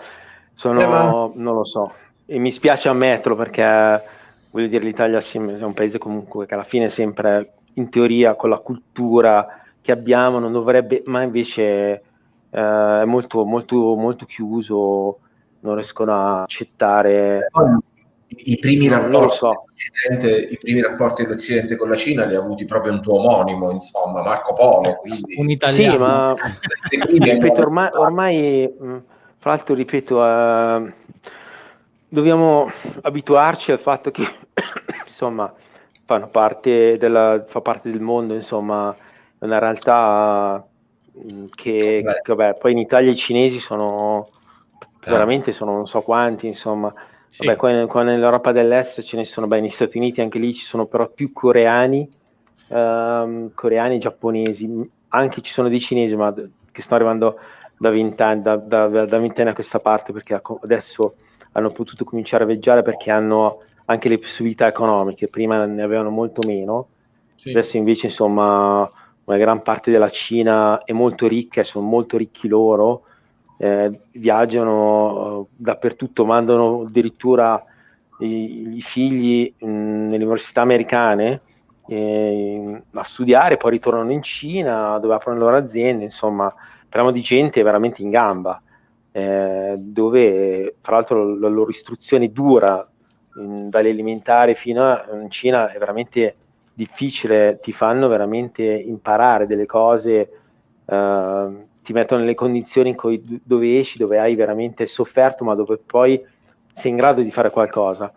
non lo so, e mi spiace ammetterlo, perché voglio dire, l'Italia è un paese comunque che alla fine sempre, in teoria, con la cultura che abbiamo non dovrebbe, ma invece è molto molto molto chiuso, non riescono a accettare. I primi rapporti dell'Occidente con la Cina li ha avuti proprio un tuo omonimo, insomma, Marco Polo, quindi... un italiano. Sì, ma ripeto, ormai fra l'altro, ripeto, dobbiamo abituarci al fatto che insomma fa parte del mondo, insomma, è una realtà che vabbè, poi in Italia i cinesi sono veramente, sono non so quanti, insomma. Sì. Vabbè, qua nell'Europa dell'Est ce ne sono, negli Stati Uniti anche lì ci sono però più coreani e giapponesi, anche ci sono dei cinesi, ma che stanno arrivando da 20 anni, da 20 anni a questa parte, perché adesso hanno potuto cominciare a viaggiare perché hanno anche le possibilità economiche, prima ne avevano molto meno. Sì. Adesso invece, insomma, una gran parte della Cina è molto ricca, sono molto ricchi loro, viaggiano dappertutto, mandano addirittura i figli nelle università americane a studiare, poi ritornano in Cina dove aprono le loro aziende. Insomma, parliamo di gente veramente in gamba, dove tra l'altro la loro istruzione dura dalle elementari fino a in Cina è veramente difficile, ti fanno veramente imparare delle cose, ti mettono nelle condizioni dove esci, dove hai veramente sofferto, ma dove poi sei in grado di fare qualcosa.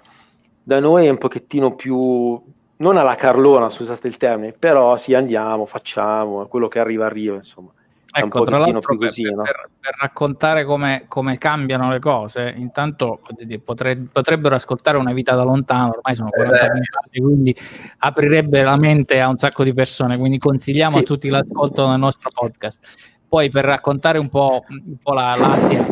Da noi è un pochettino più, non alla Carlona, scusate il termine, però sì, andiamo, facciamo, quello che arriva, insomma. È un Ecco, tra pochettino l'altro più così, no? per raccontare come cambiano le cose, intanto potrebbero ascoltare Una vita da lontano, ormai sono 40 puntate, quindi aprirebbe la mente a un sacco di persone, quindi consigliamo a tutti l'ascolto del nostro podcast. Poi per raccontare un po' l'Asia,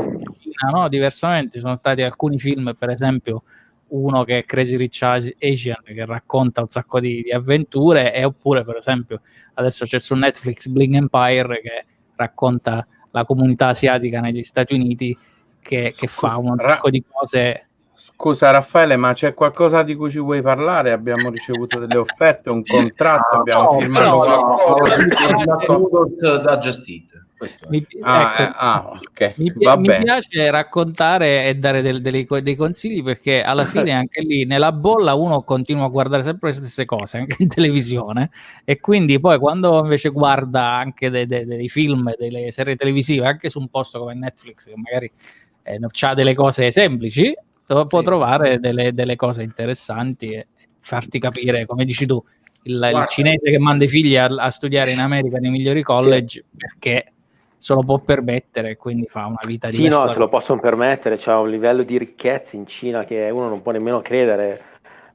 no? Diversamente sono stati alcuni film, per esempio uno che è Crazy Rich Asian, che racconta un sacco di avventure, e oppure per esempio adesso c'è su Netflix Bling Empire, che racconta la comunità asiatica negli Stati Uniti che fa un sacco di cose. Scusa Raffaele, ma c'è qualcosa di cui ci vuoi parlare? Abbiamo ricevuto delle offerte, un contratto, abbiamo firmato qualcosa. Da Just Eat. Ok. Mi piace raccontare e dare dei consigli, perché alla fine anche lì nella bolla uno continua a guardare sempre le stesse cose, anche in televisione, e quindi poi quando invece guarda anche dei film, delle serie televisive, anche su un posto come Netflix, che magari c'ha delle cose semplici, può trovare delle cose interessanti e farti capire, come dici tu, il cinese che manda i figli a studiare in America nei migliori college, perché se lo può permettere, quindi fa una vita diversa. Sì, no, se lo possono permettere, c'è un livello di ricchezza in Cina che uno non può nemmeno credere.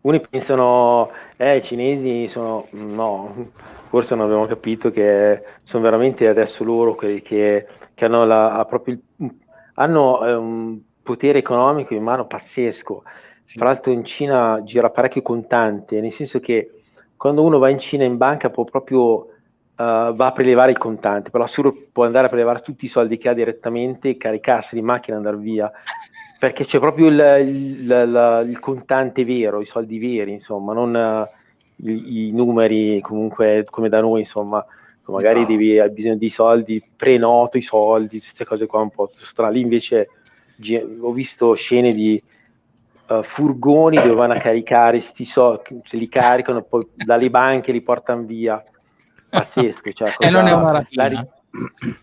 Uno pensano, i cinesi sono, no, forse non abbiamo capito che sono veramente adesso loro quelli che hanno hanno un potere economico in mano pazzesco. Tra l'altro in Cina gira parecchio contante, nel senso che quando uno va in Cina in banca può proprio va a prelevare il contante, però solo può andare a prelevare tutti i soldi che ha direttamente, caricarsi di macchina e andare via, perché c'è proprio il contante vero, i soldi veri, insomma, non i numeri comunque come da noi, insomma, magari hai bisogno di soldi, prenoto i soldi, queste cose qua un po' strane. Lì invece ho visto scene di furgoni dove vanno a caricare sti soldi, se li caricano, poi dalle banche li portano via. Pazzesco, cioè, e non è una rapina.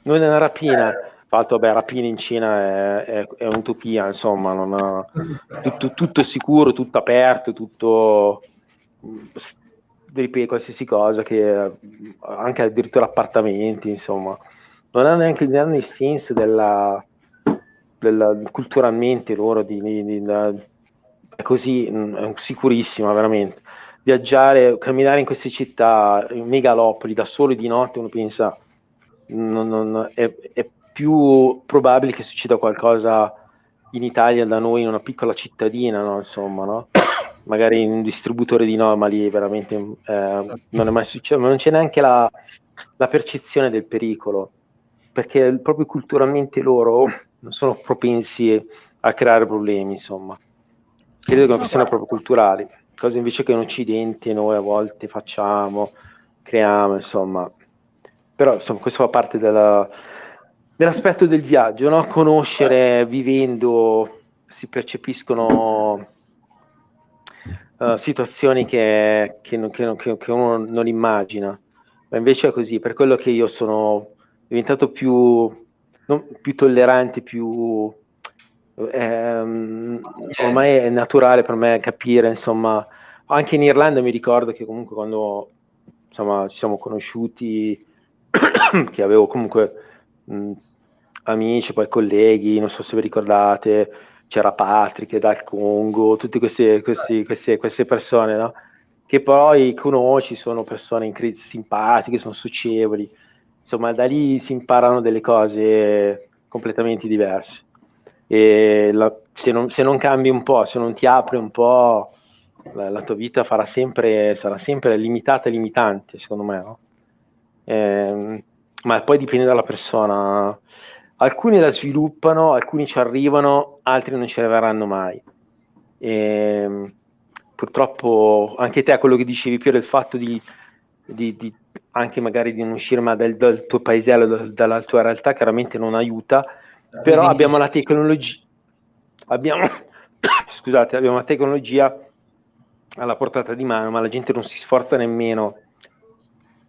Non è una rapina. Tra l'altro, rapina in Cina è un'utopia, insomma, non ha, tutto sicuro, tutto aperto, tutto qualsiasi cosa, che anche addirittura appartamenti, insomma, non hanno neanche il senso della culturalmente loro è così, è sicurissima veramente. Viaggiare, camminare in queste città, in megalopoli da solo di notte, uno pensa è più probabile che succeda qualcosa in Italia da noi, in una piccola cittadina, no? Insomma, no? Magari in un distributore di no, ma lì veramente non è mai successo, ma non c'è neanche la percezione del pericolo, perché proprio culturalmente loro non sono propensi a creare problemi, insomma. Credo che è una questione proprio culturale, cose invece che in Occidente noi a volte facciamo, creiamo, insomma. Però insomma questo fa parte dell'aspetto del viaggio, no? Conoscere, vivendo, si percepiscono situazioni che uno non immagina, ma invece è così. Per quello che io sono diventato più tollerante, ormai è naturale per me capire, insomma. Anche in Irlanda mi ricordo che comunque quando insomma ci siamo conosciuti, che avevo comunque amici, poi colleghi, non so se vi ricordate, c'era Patrick dal Congo, tutte queste persone, no? Che poi conosci, sono persone simpatiche, sono socievoli, insomma da lì si imparano delle cose completamente diverse, e se non cambi un po', se non ti apri un po', la tua vita sarà sempre limitata e limitante, secondo me, no? Ma poi dipende dalla persona. Alcuni la sviluppano, alcuni ci arrivano, altri non ci arriveranno mai. Purtroppo anche te, quello che dicevi Piero, il fatto di anche magari di non uscire ma dal tuo paesello, dalla tua realtà, chiaramente non aiuta, però abbiamo la tecnologia, scusate, abbiamo la tecnologia alla portata di mano, ma la gente non si sforza nemmeno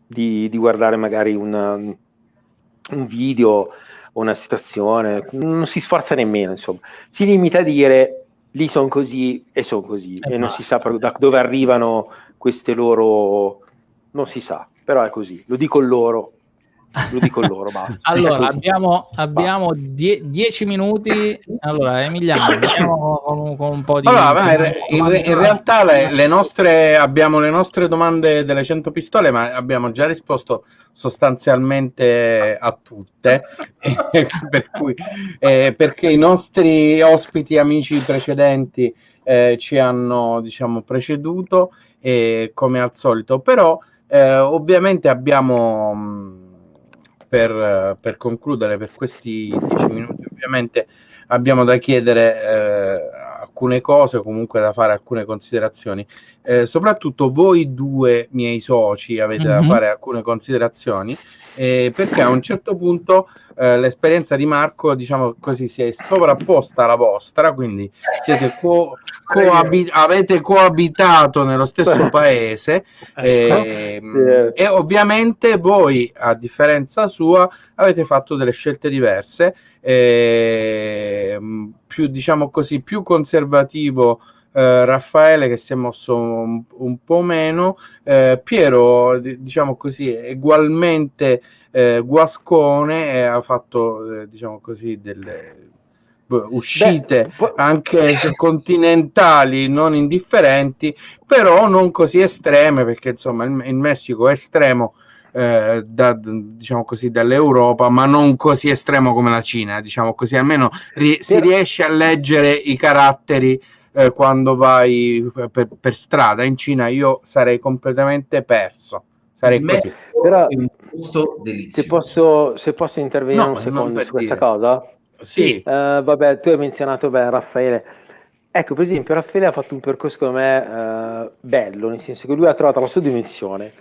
di guardare magari un video o una situazione, non si sforza nemmeno, insomma, si limita a dire lì sono così e sono così, e non si sa da dove arrivano queste loro, non si sa, però è così, lo dico loro, basta. Allora abbiamo 10 minuti. Allora Emiliano, andiamo con un po' di in realtà abbiamo le nostre domande delle 100 pistole, ma abbiamo già risposto sostanzialmente a tutte per cui, perché i nostri ospiti amici precedenti ci hanno, diciamo, preceduto, come al solito, però ovviamente abbiamo, per concludere, per questi 10 minuti, ovviamente abbiamo da chiedere alcune cose, comunque da fare alcune considerazioni. Soprattutto voi due miei soci avete da fare alcune considerazioni, perché a un certo punto l'esperienza di Marco, diciamo così, si è sovrapposta alla vostra, quindi siete avete coabitato nello stesso paese, e ovviamente voi, a differenza sua, avete fatto delle scelte diverse, più, diciamo così, più conservativo Raffaele, che si è mosso un po' meno, Piero, diciamo così, ugualmente guascone, ha fatto diciamo così delle uscite anche continentali non indifferenti, però non così estreme, perché insomma il Messico è estremo, diciamo così, dall'Europa, ma non così estremo come la Cina, diciamo così, almeno si riesce a leggere i caratteri quando vai per strada. In Cina io sarei completamente perso, sarei così. Però è un gusto delizioso. se posso intervenire un secondo su questa cosa? Sì. Vabbè, tu hai menzionato Raffaele. Ecco, per esempio, Raffaele ha fatto un percorso come me bello, nel senso che lui ha trovato la sua dimensione,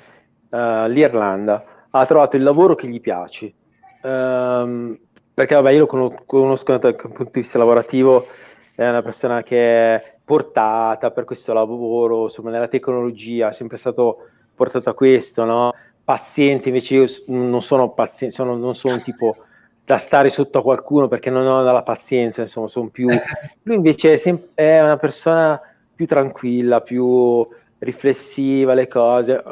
l'Irlanda, ha trovato il lavoro che gli piace, perché vabbè, io lo conosco dal punto di vista lavorativo, è una persona che è portata per questo lavoro, insomma, nella tecnologia, è sempre stato portato a questo, no? Paziente, invece io non sono paziente, non sono un tipo da stare sotto a qualcuno, perché non ho la pazienza, insomma, sono più... Lui invece è una persona più tranquilla, più riflessiva, le cose,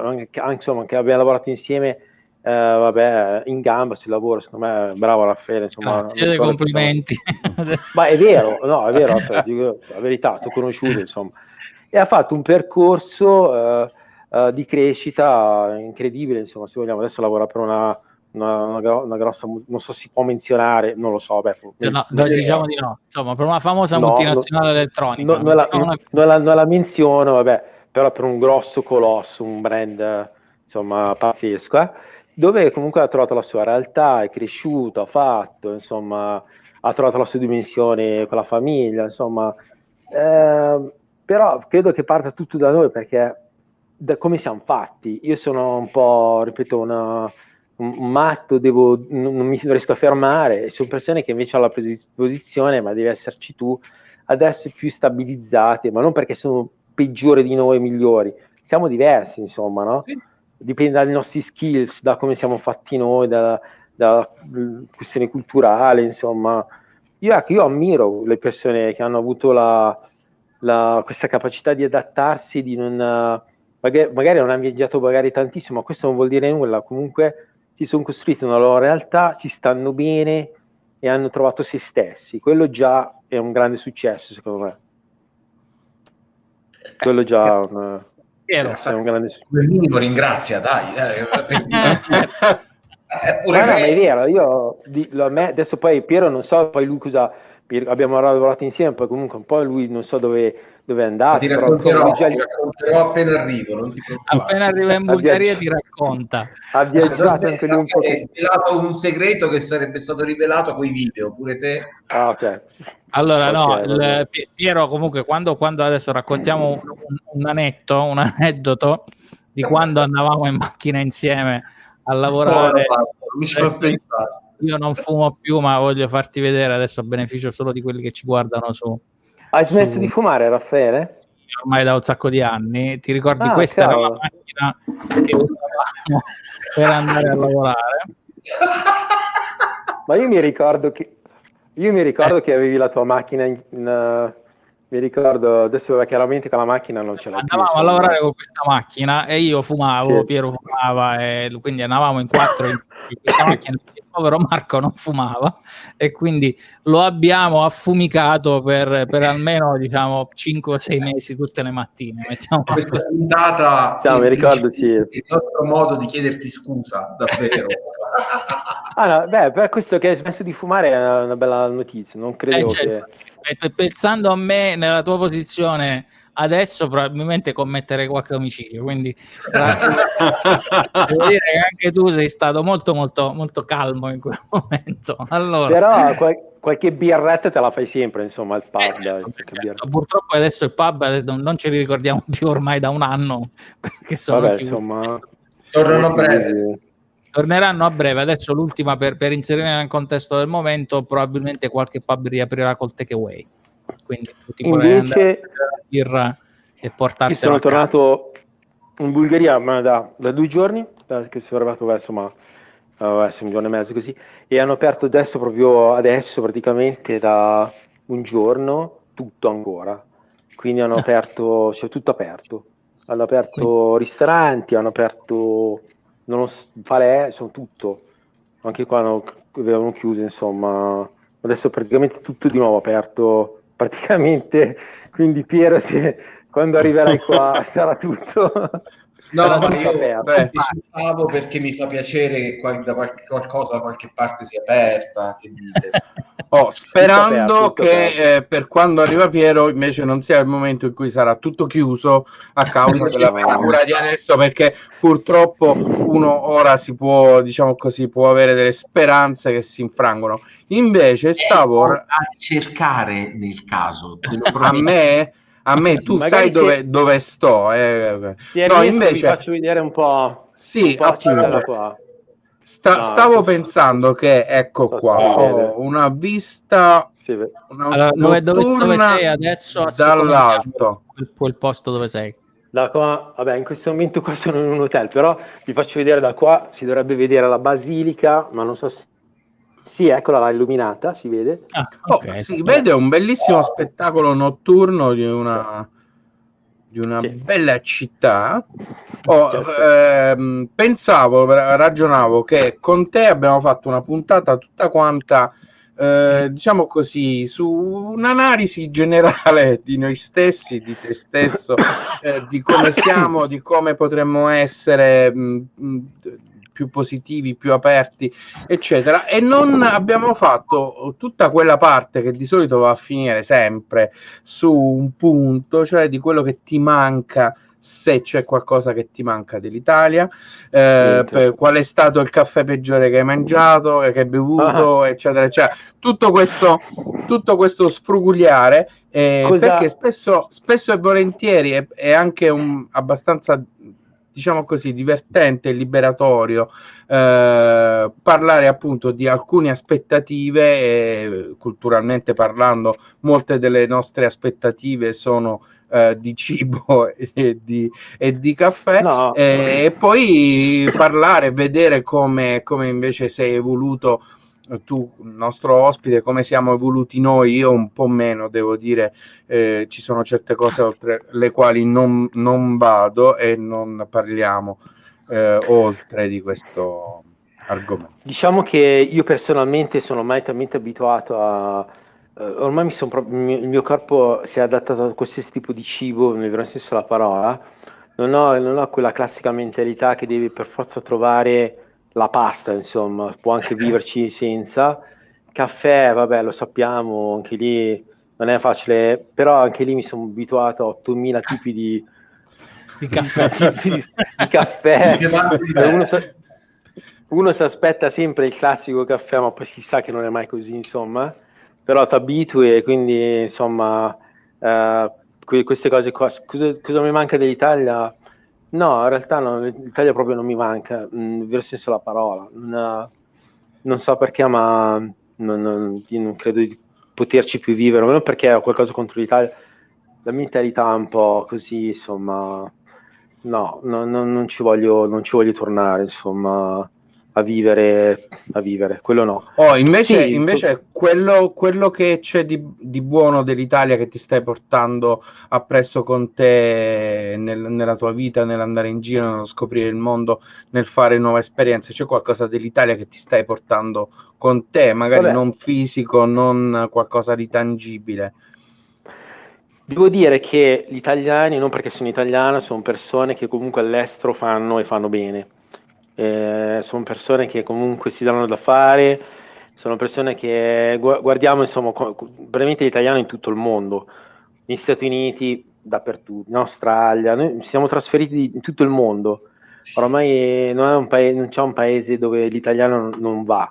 insomma, che abbiamo lavorato insieme, vabbè, in gamba sul lavoro, secondo me, bravo Raffaele, insomma. Grazie dei complimenti. Ma è vero, no, è vero, dico la verità, ti ho conosciuto, insomma. E ha fatto un percorso di crescita incredibile, insomma, se vogliamo. Adesso lavora per una grossa, non so se si può menzionare, non lo so, diciamo di no, insomma, per una famosa multinazionale elettronica, non la menziono, vabbè, però per un grosso colosso, un brand, insomma, pazzesco, dove comunque ha trovato la sua realtà, è cresciuto, ha fatto, insomma, ha trovato la sua dimensione con la famiglia, insomma, però credo che parta tutto da noi, perché da come siamo fatti. Io sono un po', ripeto, un matto, non mi riesco a fermare. Sono persone che invece hanno la predisposizione, ma devi esserci tu, ad essere più stabilizzati, ma non perché sono peggiori di noi, migliori, siamo diversi, insomma, no? Sì. Dipende dai nostri skills, da come siamo fatti noi, dalla questione culturale, insomma. Io ammiro le persone che hanno avuto questa capacità di adattarsi, di non... magari non hanno viaggiato magari tantissimo, ma questo non vuol dire nulla. Comunque si sono costruiti una loro realtà, ci stanno bene e hanno trovato se stessi. Quello già è un grande successo, secondo me. Quello già è un grande successo. Come minimo ringrazia, dai. Ma è vero, io adesso poi Piero non so poi lui cosa abbiamo lavorato insieme, poi comunque un po' lui non so dove è andato. Ti però racconterò, già- ti racconterò appena arrivo, non ti preoccupare. Appena arriva in Bulgaria ti racconta. ha viaggiato anche lui un po'. Hai svelato un segreto che sarebbe stato rivelato coi video, pure te. Ah, ok. Allora, no, Ok, vabbè. Piero, comunque, quando adesso raccontiamo un aneddoto di quando andavamo in macchina insieme a lavorare. Mi fa pensare. Io non fumo più, ma voglio farti vedere adesso a beneficio solo di quelli che ci guardano su. Hai smesso di fumare, Raffaele? Ormai da un sacco di anni. Ti ricordi, Ah, questa era la cavolo. macchina che usavamo per andare a lavorare? Ma io mi ricordo che avevi la tua macchina mi ricordo, adesso chiaramente con la macchina non ce l'hai più. Andavamo a lavorare con questa macchina e io fumavo, Sì. Piero fumava, e quindi andavamo in quattro in questa macchina. Il povero Marco non fumava e quindi lo abbiamo affumicato per almeno, diciamo, 5 o 6 mesi tutte le mattine. Mettiamo Questa puntata No, mi ricordo, sì. il nostro modo di chiederti scusa, davvero. No, per questo che hai smesso di fumare è una bella notizia, non credevo pensando a me nella tua posizione adesso probabilmente commetterei qualche omicidio, quindi devo dire che anche tu sei stato molto molto molto calmo in quel momento. Allora, però qualche birretta te la fai sempre, insomma, al pub. certo, purtroppo adesso il pub non ce li ricordiamo più ormai da un anno, perché sono Vabbè, chiusi. insomma, Tornano a breve. Torneranno a breve. Adesso l'ultima per inserire nel contesto del momento, probabilmente qualche pub riaprirà col takeaway, quindi tu ti puoi andare a prendere la birra e portartela. Io sono tornato in Bulgaria ma da 2 giorni, che sono arrivato verso un giorno e mezzo così, e hanno aperto proprio adesso praticamente da un giorno tutto ancora, quindi hanno aperto, cioè tutto aperto, hanno aperto ristoranti, hanno aperto palè, sono tutto, anche qua avevano chiuso, insomma, adesso praticamente tutto di nuovo aperto, praticamente, quindi Piero, quando arriverai qua sarà tutto. No, ma io Beh, perché mi fa piacere che da qualcosa da qualche parte sia aperta, che dite? Sperando tutto che aperto. per quando arriva Piero invece non sia il momento in cui sarà tutto chiuso a causa dell'avventura di adesso, perché purtroppo uno ora si può, diciamo così, può avere delle speranze che si infrangono. Invece stavo a cercare nel caso, te lo a prometto. me tu sai dove sto. No, invece vi faccio vedere un po'. sì, Città qua. Stavo pensando che ecco qua ho una vista allora, dove sei adesso dall'alto, quel posto dove sei? Da qua, vabbè, in questo momento qua sono in un hotel, però vi faccio vedere da qua, si dovrebbe vedere la basilica, ma non so se sì, eccola là, illuminata, si vede. Okay. Si vede un bellissimo spettacolo notturno di una bella città. Ragionavo che con te abbiamo fatto una puntata tutta quanta, diciamo così, su un'analisi generale di noi stessi, di te stesso, di come siamo, di come potremmo essere più positivi, più aperti, eccetera, e non abbiamo fatto tutta quella parte che di solito va a finire sempre su un punto, cioè di quello che ti manca, se c'è qualcosa che ti manca dell'Italia, qual è stato il caffè peggiore che hai mangiato, che hai bevuto, eccetera, eccetera. Tutto questo sfrugugliare, perché spesso e volentieri è anche abbastanza, diciamo così, divertente e liberatorio parlare appunto di alcune aspettative, culturalmente parlando molte delle nostre aspettative sono di cibo e di caffè, e poi parlare, vedere come invece sei evoluto tu, nostro ospite, come siamo evoluti noi. Io un po' meno, devo dire, ci sono certe cose oltre le quali non vado e non parliamo oltre di questo argomento. Diciamo che io personalmente sono mai talmente abituato a ormai il mio corpo si è adattato a qualsiasi tipo di cibo nel vero senso della parola. Non ho quella classica mentalità che devi per forza trovare la pasta, insomma, può anche viverci senza, Caffè, vabbè, lo sappiamo, anche lì non è facile, però anche lì mi sono abituato a 8000 tipi di caffè. di caffè. Di matti diversi. Uno si aspetta sempre il classico caffè, ma poi si sa che non è mai così, insomma. Però ti abitui e quindi, insomma, queste cose qua. Cosa mi manca dell'Italia? No, in realtà no, l'Italia proprio non mi manca, nel vero senso della parola. Non so perché, ma io non credo di poterci più vivere, non perché ho qualcosa contro l'Italia. La mentalità è un po' così, insomma, no, non ci voglio tornare, insomma, a vivere, quello no. Invece, Sì, invece quello che c'è di buono dell'Italia che ti stai portando appresso con te nella tua vita, nell'andare in giro, nello scoprire il mondo, nel fare nuove esperienze, c'è qualcosa dell'Italia che ti stai portando con te, magari non fisico, non qualcosa di tangibile? Devo dire che gli italiani, non perché sono italiano, sono persone che comunque all'estero fanno e fanno bene. Sono persone che comunque si danno da fare, sono persone che guardiamo, insomma, veramente l'italiano in tutto il mondo, negli Stati Uniti, dappertutto, in Australia, noi ci siamo trasferiti in tutto il mondo. Oramai non c'è un paese dove l'italiano non va,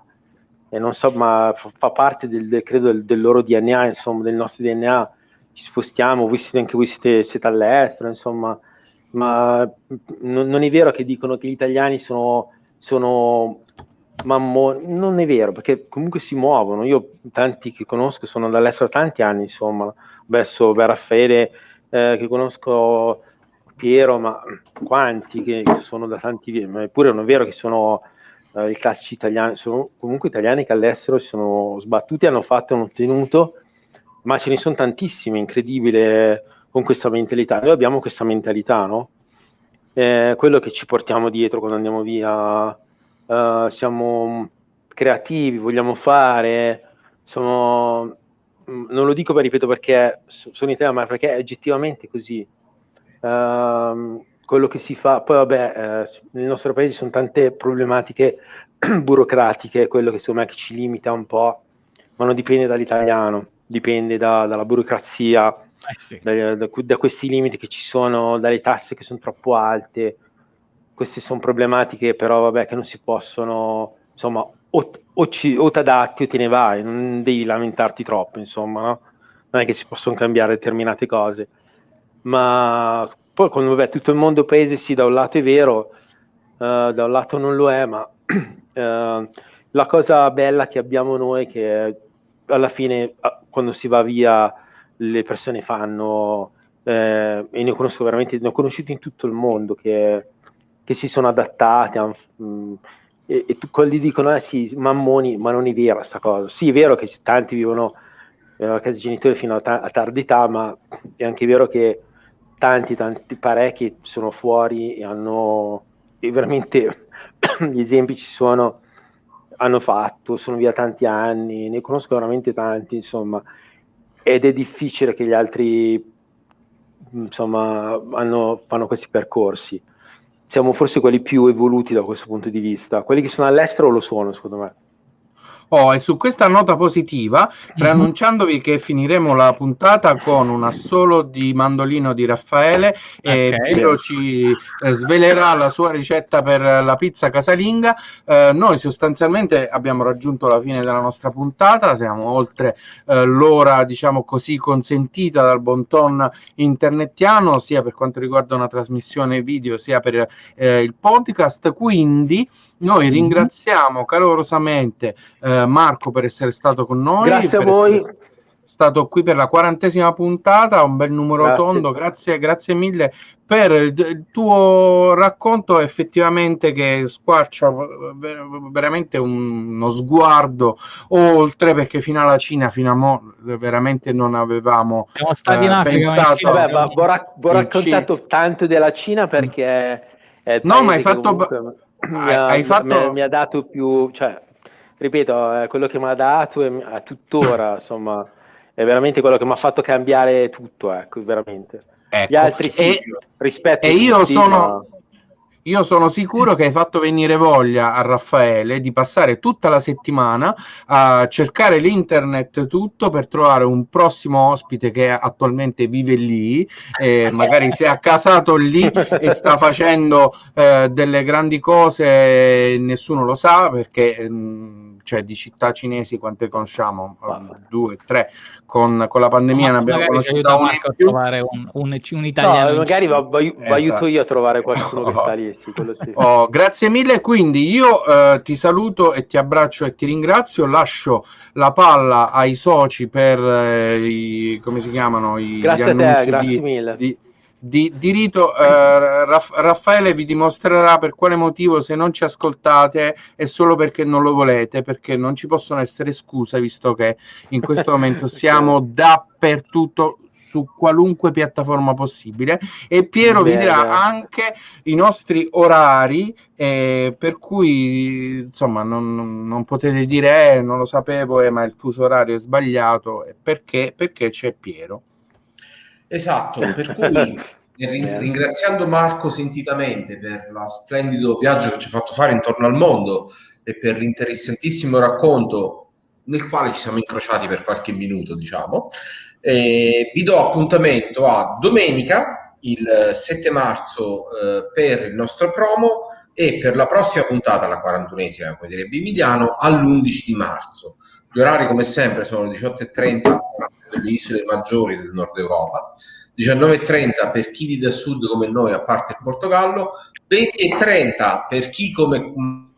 e non so, ma fa parte credo del loro DNA, insomma, del nostro DNA. Ci spostiamo, anche voi siete all'estero, insomma, ma non è vero che dicono che gli italiani sono mammoni, non è vero, perché comunque si muovono. Io tanti che conosco sono dall'estero tanti anni, insomma, adesso Raffaele, che conosco, Piero, ma quanti che sono da tanti, ma eppure non è vero che sono i classici italiani, sono comunque italiani che all'estero si sono sbattuti, hanno fatto, hanno ottenuto, ma ce ne sono tantissimi, incredibile, con questa mentalità. Noi abbiamo questa mentalità, no? Quello che ci portiamo dietro quando andiamo via, siamo creativi, vogliamo fare, non lo dico, ripeto, perché sono italiano, ma perché è oggettivamente così. Quello che si fa, poi vabbè, nel nostro paese ci sono tante problematiche burocratiche, quello che secondo me che ci limita un po', ma non dipende dall'italiano, dipende dalla burocrazia, Sì. da questi limiti che ci sono, dalle tasse che sono troppo alte. Queste sono problematiche però vabbè che non si possono, insomma, o ti adatti o te ne vai, non devi lamentarti troppo, insomma, no? Non è che si possono cambiare determinate cose, ma poi quando vabbè, tutto il mondo paese sì, da un lato è vero, da un lato non lo è, ma la cosa bella che abbiamo noi è che alla fine quando si va via le persone fanno, e ne conosco veramente, ne ho conosciuti in tutto il mondo che si sono adattati e quelli dicono sì, mammoni, ma non è vera sta cosa. Sì, è vero che tanti vivono a casa dei genitori fino a tarda età, ma è anche vero che tanti parecchi sono fuori e veramente gli esempi ci sono, hanno fatto, sono via tanti anni, ne conosco veramente tanti, insomma, ed è difficile che gli altri, insomma, fanno questi percorsi. Siamo forse quelli più evoluti da questo punto di vista. Quelli che sono all'estero lo sono, secondo me. E su questa nota positiva, preannunciandovi che finiremo la puntata con un assolo di mandolino di Raffaele, e Piero ci svelerà la sua ricetta per la pizza casalinga. Noi sostanzialmente abbiamo raggiunto la fine della nostra puntata, siamo oltre l'ora, diciamo così, consentita dal bon ton internetiano, sia per quanto riguarda una trasmissione video, sia per il podcast. Quindi noi ringraziamo calorosamente Marco per essere stato con noi. Grazie a voi. Stato qui per la 40ª puntata, un bel numero tondo, grazie mille per il tuo racconto, effettivamente, che squarcia veramente uno sguardo oltre, perché fino alla Cina, fino a mo' veramente non avevamo pensato. Ho raccontato tanto della Cina perché no, ma hai fatto mi ha dato più, cioè, ripeto, quello che mi ha dato e tuttora, insomma, è veramente quello che mi ha fatto cambiare tutto, ecco, veramente. Gli altri rispetto e io sono io sono sicuro che hai fatto venire voglia a Raffaele di passare tutta la settimana a cercare l'internet tutto per trovare un prossimo ospite che attualmente vive lì, magari si è accasato lì e sta facendo delle grandi cose, nessuno lo sa perché cioè di città cinesi quante conosciamo? 2, 3, con la pandemia ne abbiamo conosciuta una in più. Trovare un italiano. No, magari aiuto io a trovare qualcuno che sta lì, sì, quello sì. Grazie mille, quindi io ti saluto e ti abbraccio e ti ringrazio, lascio la palla ai soci per come si chiamano gli grazie annunci a te, grazie mille. di rito. Raffaele vi dimostrerà per quale motivo, se non ci ascoltate, è solo perché non lo volete, perché non ci possono essere scuse, visto che in questo momento siamo dappertutto, su qualunque piattaforma possibile, e Piero vi dirà anche i nostri orari, per cui insomma non potete dire non lo sapevo, ma il fuso orario è sbagliato, perché c'è Piero. Esatto, per cui ringraziando Marco sentitamente per lo splendido viaggio che ci ha fatto fare intorno al mondo e per l'interessantissimo racconto nel quale ci siamo incrociati per qualche minuto, diciamo, vi do appuntamento a domenica, il 7 marzo, per il nostro promo, e per la prossima puntata, la 41esima, come direbbe Emiliano, all'11 di marzo. Gli orari, come sempre, sono 18:30 delle isole maggiori del nord Europa, 19:30 per chi vive a sud come noi, a parte il Portogallo, 20:30 per chi come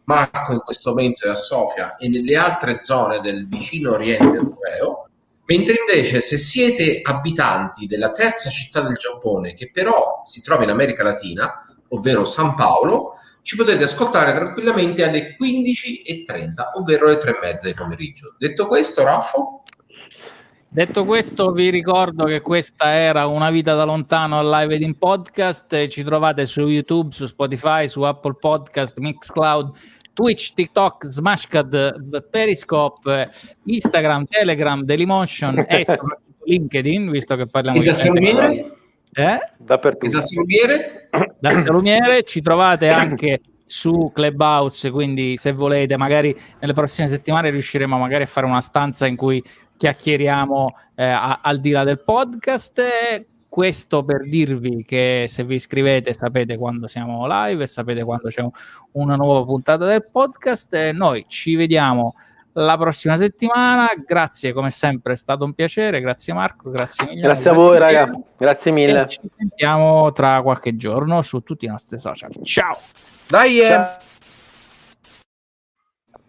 Marco in questo momento è a Sofia e nelle altre zone del vicino oriente europeo, mentre invece se siete abitanti della terza città del Giappone, che però si trova in America Latina, ovvero San Paolo, ci potete ascoltare tranquillamente alle 15:30, ovvero alle 3:30 di pomeriggio. Detto questo, Raffo? Detto questo, vi ricordo che questa era Una vita da lontano live ed in podcast. Ci trovate su YouTube, su Spotify, su Apple Podcast, Mixcloud, Twitch, TikTok, Smashcad, Periscope, Instagram, Telegram, Dailymotion e soprattutto LinkedIn, visto che parliamo di Salumiere? Dappertutto. Da Salumiere. Ci trovate anche su Clubhouse, quindi se volete magari nelle prossime settimane riusciremo magari a fare una stanza in cui chiacchieriamo al di là del podcast. Questo per dirvi che se vi iscrivete sapete quando siamo live e sapete quando c'è una nuova puntata del podcast. Noi ci vediamo la prossima settimana. Grazie, come sempre è stato un piacere. Grazie Marco, grazie Emiliano, grazie a voi raga, grazie mille, e ci sentiamo tra qualche giorno su tutti i nostri social. Ciao. Dai. Ciao.